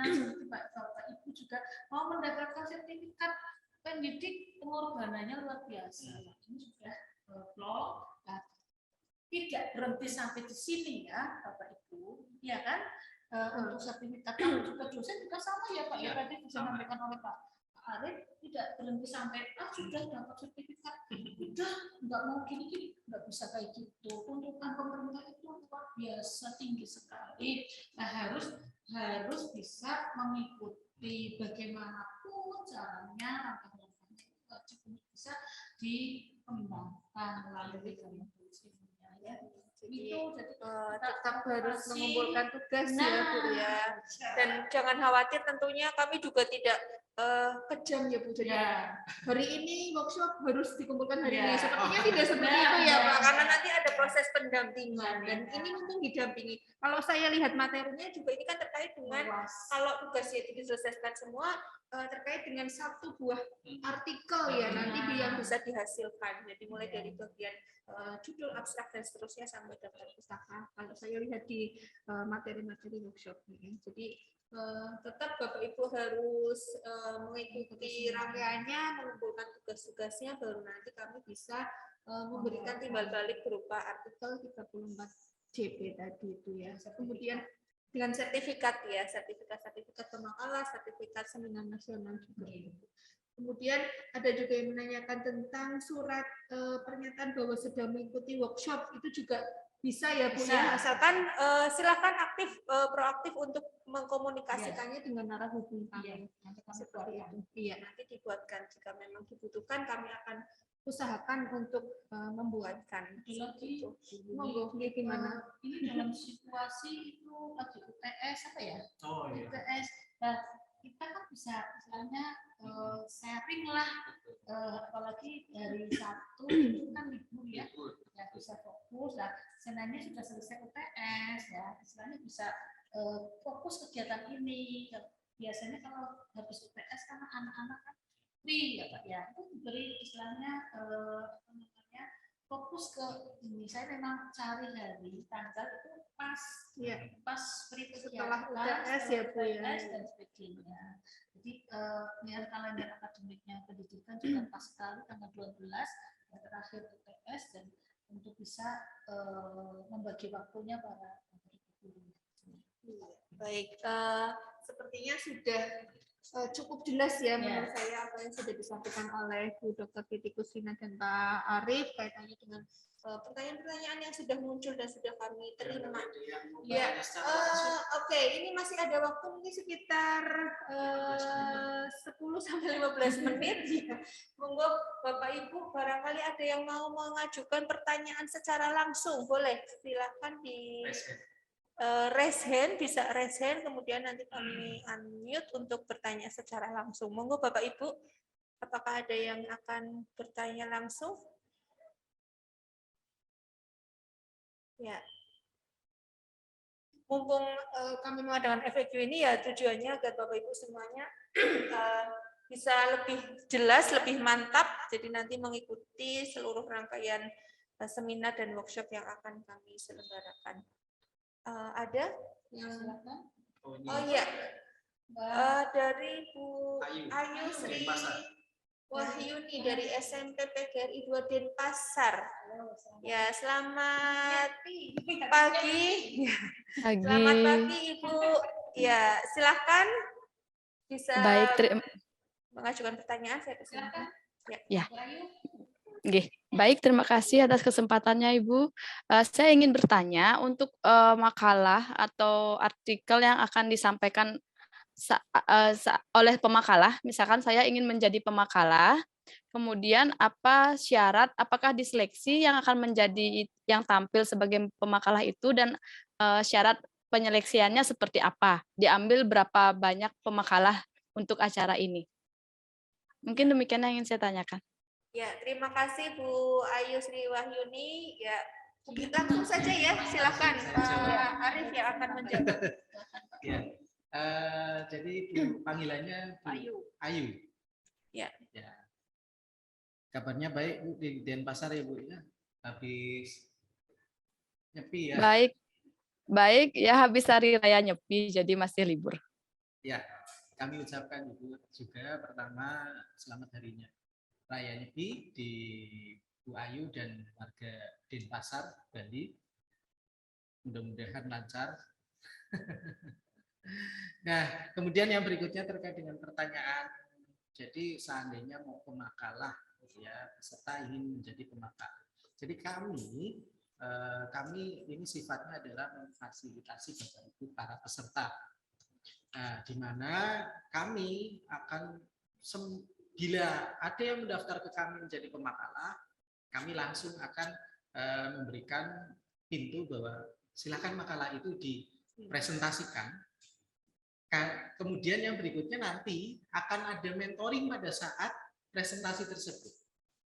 S2: seperti Bapak Ibu juga mau mendapatkan sertifikat pendidik, pengorbanannya luar biasa. Ini sudah blog, tidak berhenti sampai di sini ya Bapak Ibu, ya kan? Untuk sertifikat kamu juga dosen juga sama ya Pak ya, tadi disampaikan oleh Pak Arif, tidak berhenti sampai sudah dapat sertifikat, udah nggak mau gini-gini, nggak bisa kayak gitu. Tuntutan pemerintah itu luar biasa tinggi sekali. Nah harus bisa mengikuti bagaimanapun caranya, langkah-langkahnya wajib bisa dikembangkan melalui karya tulis ilmiah ya. Itu
S1: tetap harus mengumpulkan tugas ya Bu ya, dan jangan khawatir, tentunya kami juga tidak kejam ya Bu. Jadi hari ini workshop harus dikumpulkan hari ini, sepertinya tidak seperti itu ya Pak, karena nanti ada proses pendampingan dan ini mumpung didampingi. Kalau saya lihat materinya juga ini kan terkait dengan kalau tugasnya diselesaikan semua terkait dengan satu buah artikel ya nanti yang bisa dihasilkan. Jadi mulai dari bagian judul, abstrak dan seterusnya sampai daftar pustaka. Kalau saya lihat di materi-materi workshop ini, jadi tetap Bapak Ibu harus mengikuti rangkaiannya, mengumpulkan tugas-tugasnya, baru nanti kami bisa memberikan timbal balik berupa artikel 34 JP tadi itu ya. Kemudian dengan sertifikat ya, sertifikat pemakalah, sertifikat seminar nasional juga. Kemudian ada juga yang menanyakan tentang surat pernyataan bahwa sedang mengikuti workshop, itu juga bisa ya Bu ya, asalkan silakan proaktif untuk mengkomunikasikannya dengan narah hubung kami. Seperti itu. Iya, nanti dibuatkan jika memang dibutuhkan, kami akan usahakan untuk membuatkan. Monggo, gimana?
S2: Ini dalam situasi itu lagi UTS apa ya? UTS. Nah, kita kan bisa misalnya sharing lah, apalagi dari Sabtu itu kan libur ya, bisa fokus lah. Seninnya sudah selesai UTS ya, istilahnya bisa fokus kegiatan ini. Biasanya kalau habis UTS kan anak-anak kan free ya Pak ya, itu diberi istilahnya fokus ke ini. Saya memang cari hari tanggal itu pas free
S1: setelah UTS ya Bu ya,
S2: dan sebagainya. Jadi kalender akademiknya pendidikan juga pas sekali tanggal 12 terakhir UTS, dan untuk bisa membagi waktunya para guru.
S1: Baik, sepertinya sudah cukup jelas ya menurut saya apa yang sudah disampaikan oleh Bu Dr. Titi Kusina dan Pak Arif kaitannya dengan pertanyaan-pertanyaan yang sudah muncul dan sudah kami terima. Ya, oke, ini masih ada waktu mungkin sekitar 10-15 menit. Monggo Bapak Ibu, barangkali ada yang mau mengajukan pertanyaan secara langsung, boleh silakan di raise hand, bisa raise hand, kemudian nanti kami unmute untuk bertanya secara langsung. Monggo Bapak Ibu, apakah ada yang akan bertanya langsung? Ya. Mumpung kami mengadakan FAQ ini ya tujuannya agar Bapak Ibu semuanya bisa lebih jelas, lebih mantap, jadi nanti mengikuti seluruh rangkaian seminar dan workshop yang akan kami selenggarakan. Ada yang iya, dari Bu Ayu Sri Wahyuni dari SMP PGRI 2 Denpasar. Ya, selamat pagi. Selamat pagi Ibu. Ya, silakan bisa mengajukan pertanyaan. Saya persilakan.
S4: Ya. Oke, baik, terima kasih atas kesempatannya Ibu. Saya ingin bertanya untuk makalah atau artikel yang akan disampaikan oleh pemakalah, misalkan saya ingin menjadi pemakalah, kemudian apa syarat, apakah diseleksi yang akan menjadi yang tampil sebagai pemakalah itu dan syarat penyeleksiannya seperti apa? Diambil berapa banyak pemakalah untuk acara ini? Mungkin demikian yang ingin saya tanyakan.
S1: Ya, terima kasih Bu Ayu Sri Wahyuni. Ya, langsung saja ya, silakan Pak Arif yang akan menjawab.
S3: Ya. Jadi Bu, panggilannya Bu Ayu.
S1: Ya.
S3: Ya. Kabarnya baik Bu di Denpasar ya Bu ya. Habis nyepi ya.
S4: Baik ya, habis hari raya nyepi jadi masih libur.
S3: Ya, kami ucapkan Ibu juga pertama selamat harinya raya nyepi di Bu Ayu dan warga Denpasar Bali. Mudah-mudahan lancar. Nah, kemudian yang berikutnya terkait dengan pertanyaan. Jadi seandainya mau pemakalah, ya peserta ingin menjadi pemakalah. Jadi kami ini sifatnya adalah memfasilitasi Bapak Ibu para peserta. Nah, di mana kami akan bila ada yang mendaftar ke kami menjadi pemakalah, kami langsung akan memberikan pintu bahwa silakan makalah itu dipresentasikan. Kemudian yang berikutnya nanti akan ada mentoring pada saat presentasi tersebut.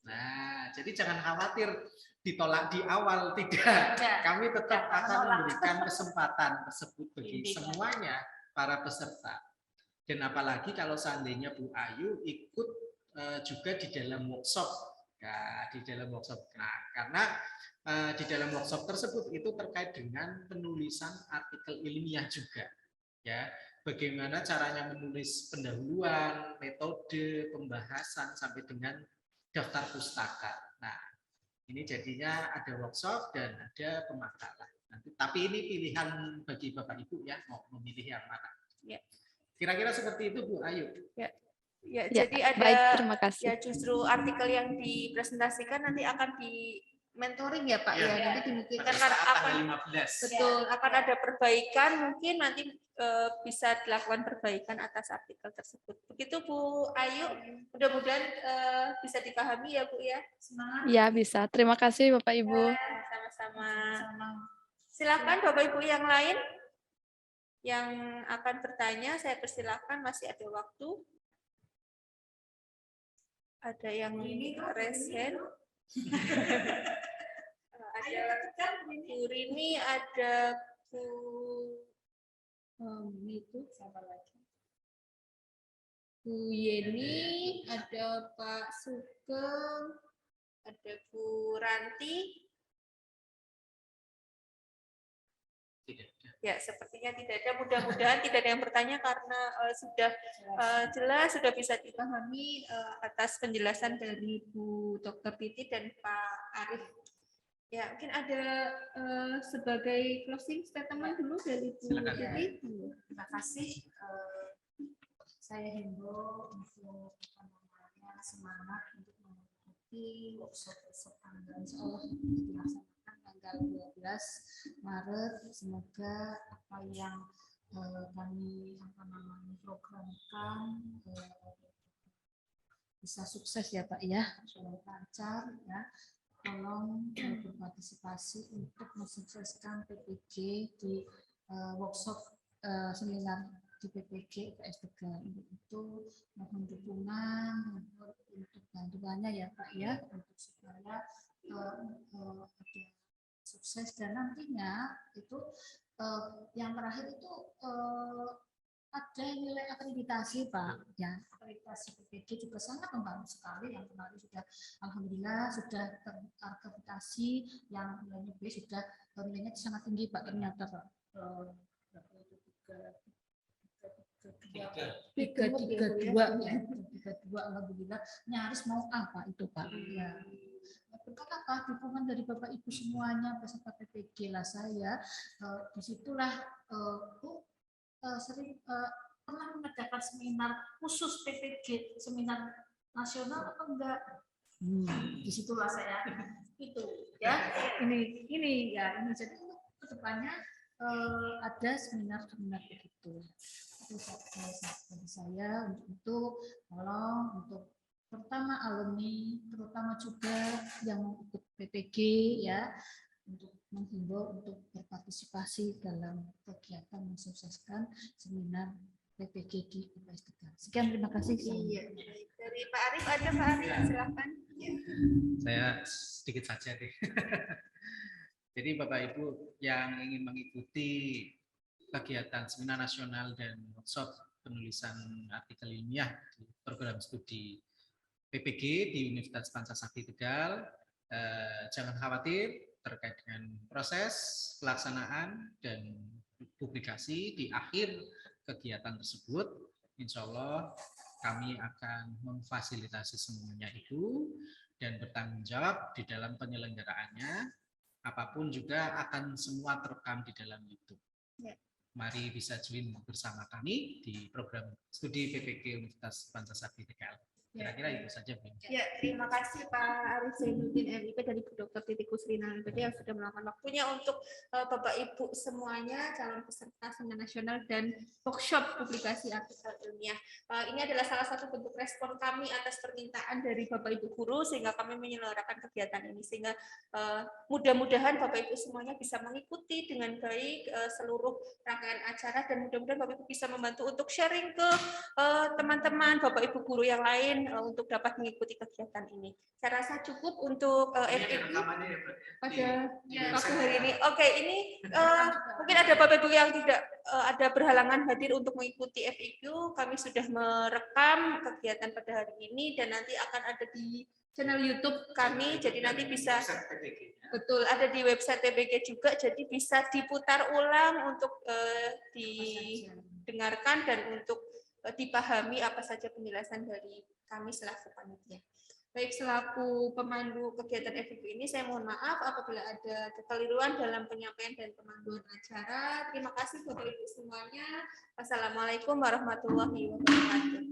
S3: Nah, jadi jangan khawatir ditolak di awal, tidak. Kami tetap akan memberikan kesempatan tersebut bagi semuanya para peserta. Dan apalagi kalau seandainya Bu Ayu ikut juga di dalam workshop. Nah, di dalam workshop. Nah, karena di dalam workshop tersebut itu terkait dengan penulisan artikel ilmiah juga. Ya, bagaimana caranya menulis pendahuluan, metode, pembahasan sampai dengan daftar pustaka. Nah, ini jadinya ada workshop dan ada pemakalah. Nanti, tapi ini pilihan bagi Bapak Ibu ya, mau memilih yang mana.
S1: Ya.
S3: Kira-kira seperti itu Bu Ayu.
S1: Ya. Ya, jadi ada
S4: baik, terima kasih.
S1: Ya justru artikel yang dipresentasikan nanti akan di mentoring ya Pak ya. Nanti dimungkinkan akan 15. Betul, akan ada perbaikan, mungkin nanti bisa dilakukan perbaikan atas artikel tersebut. Begitu Bu Ayu, mudah-mudahan bisa dipahami ya Bu ya. Semangat.
S4: Ya, bisa. Terima kasih Bapak Ibu.
S1: Sama-sama. Silakan Bapak Ibu yang lain yang akan bertanya, saya persilakan, masih ada waktu. Ada yang raise hand. Ada Bu Rini, ada Bu itu siapa lagi? Bu Yeni, ada Pak Sugeng, ada Bu Ranti. Ya, sepertinya tidak ada. Mudah-mudahan tidak ada yang bertanya karena sudah jelas, sudah bisa dipahami atas penjelasan dari Bu Dr. Titi dan Pak Arif. Ya, mungkin ada sebagai closing statement dulu dari Bu Titi.
S2: Terima kasih. Saya himbau untuk semangat untuk mengikuti workshop tanggal insyaallah dilaksanakan tanggal 12 Maret. Semoga apa yang kami programkan bisa sukses ya Pak ya, lancar ya. Tolong berpartisipasi untuk mensukseskan PPG di workshop seminar di PPG UPS Tegal. Untuk itu mohon dukungan untuk bantuannya ya Pak ya, untuk supaya ada sukses dan nantinya itu yang terakhir itu ada nilai akreditasi Pak ya. Akreditasi PPG juga sangat membantu sekali. Yang kemarin sudah alhamdulillah sudah terakreditasi, yang nilainya B sudah nilainya sangat tinggi Pak ternyata Pak. Tiga dua alhamdulillah, nyaris mau apa itu Pak ya. Berkat apa dukungan dari Bapak Ibu semuanya peserta PPG lah saya disitulah sering pernah mengadakan seminar khusus PPG, seminar nasional atau enggak? Disitulah saya itu ya ini ya ini jadi untuk kedepannya ada seminar begitu. Dari saya untuk tolong untuk pertama alumni, terutama juga yang mau ikut PPG ya, untuk menghimbau untuk berpartisipasi dalam kegiatan mensukseskan seminar PPG di UPS Tegal. Sekian, terima kasih.
S1: Iya. Dari Pak Arif ada Pak Arif, silakan.
S3: Saya sedikit saja deh. Jadi Bapak Ibu yang ingin mengikuti kegiatan seminar nasional dan workshop penulisan artikel ilmiah di program studi PPG di Universitas Pancasakti Tegal, jangan khawatir terkait dengan proses pelaksanaan dan publikasi di akhir kegiatan tersebut. Insya Allah kami akan memfasilitasi semuanya itu dan bertanggung jawab di dalam penyelenggaraannya. Apapun juga akan semua terekam di dalam YouTube.
S1: Ya.
S3: Mari bisa join bersama kami di program studi PPG Universitas Pancasakti Tegal. Kira-kira itu saja, Bu.
S1: Ya, terima kasih Pak Arif Zainuddin MIP dari Bu Dr. Titi Kusrina yang sudah meluangkan waktunya untuk Bapak Ibu semuanya calon peserta seminar nasional dan workshop publikasi artikel ilmiah. Ini adalah salah satu bentuk respon kami atas permintaan dari Bapak Ibu guru sehingga kami menyelenggarakan kegiatan ini, sehingga mudah-mudahan Bapak Ibu semuanya bisa mengikuti dengan baik seluruh rangkaian acara, dan mudah-mudahan Bapak Ibu bisa membantu untuk sharing ke teman-teman Bapak Ibu guru yang lain untuk dapat mengikuti kegiatan ini. Saya rasa cukup untuk FIQ pada waktu hari ini. Oke, ini mungkin ada Bapak Ibu yang tidak ada berhalangan hadir untuk mengikuti FIQ. Kami sudah merekam kegiatan pada hari ini dan nanti akan ada di channel YouTube kami. Jadi nanti bisa betul ada di website PBG juga. Jadi bisa diputar ulang untuk didengarkan dan untuk dipahami apa saja penjelasan dari kami selaku panitia. Baik, selaku pemandu kegiatan FIQ ini, saya mohon maaf apabila ada kekeliruan dalam penyampaian dan pemanduan acara. Terima kasih Bapak Ibu semuanya. Wassalamualaikum warahmatullahi wabarakatuh.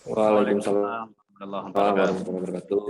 S5: Waalaikumsalam warahmatullahi wabarakatuh.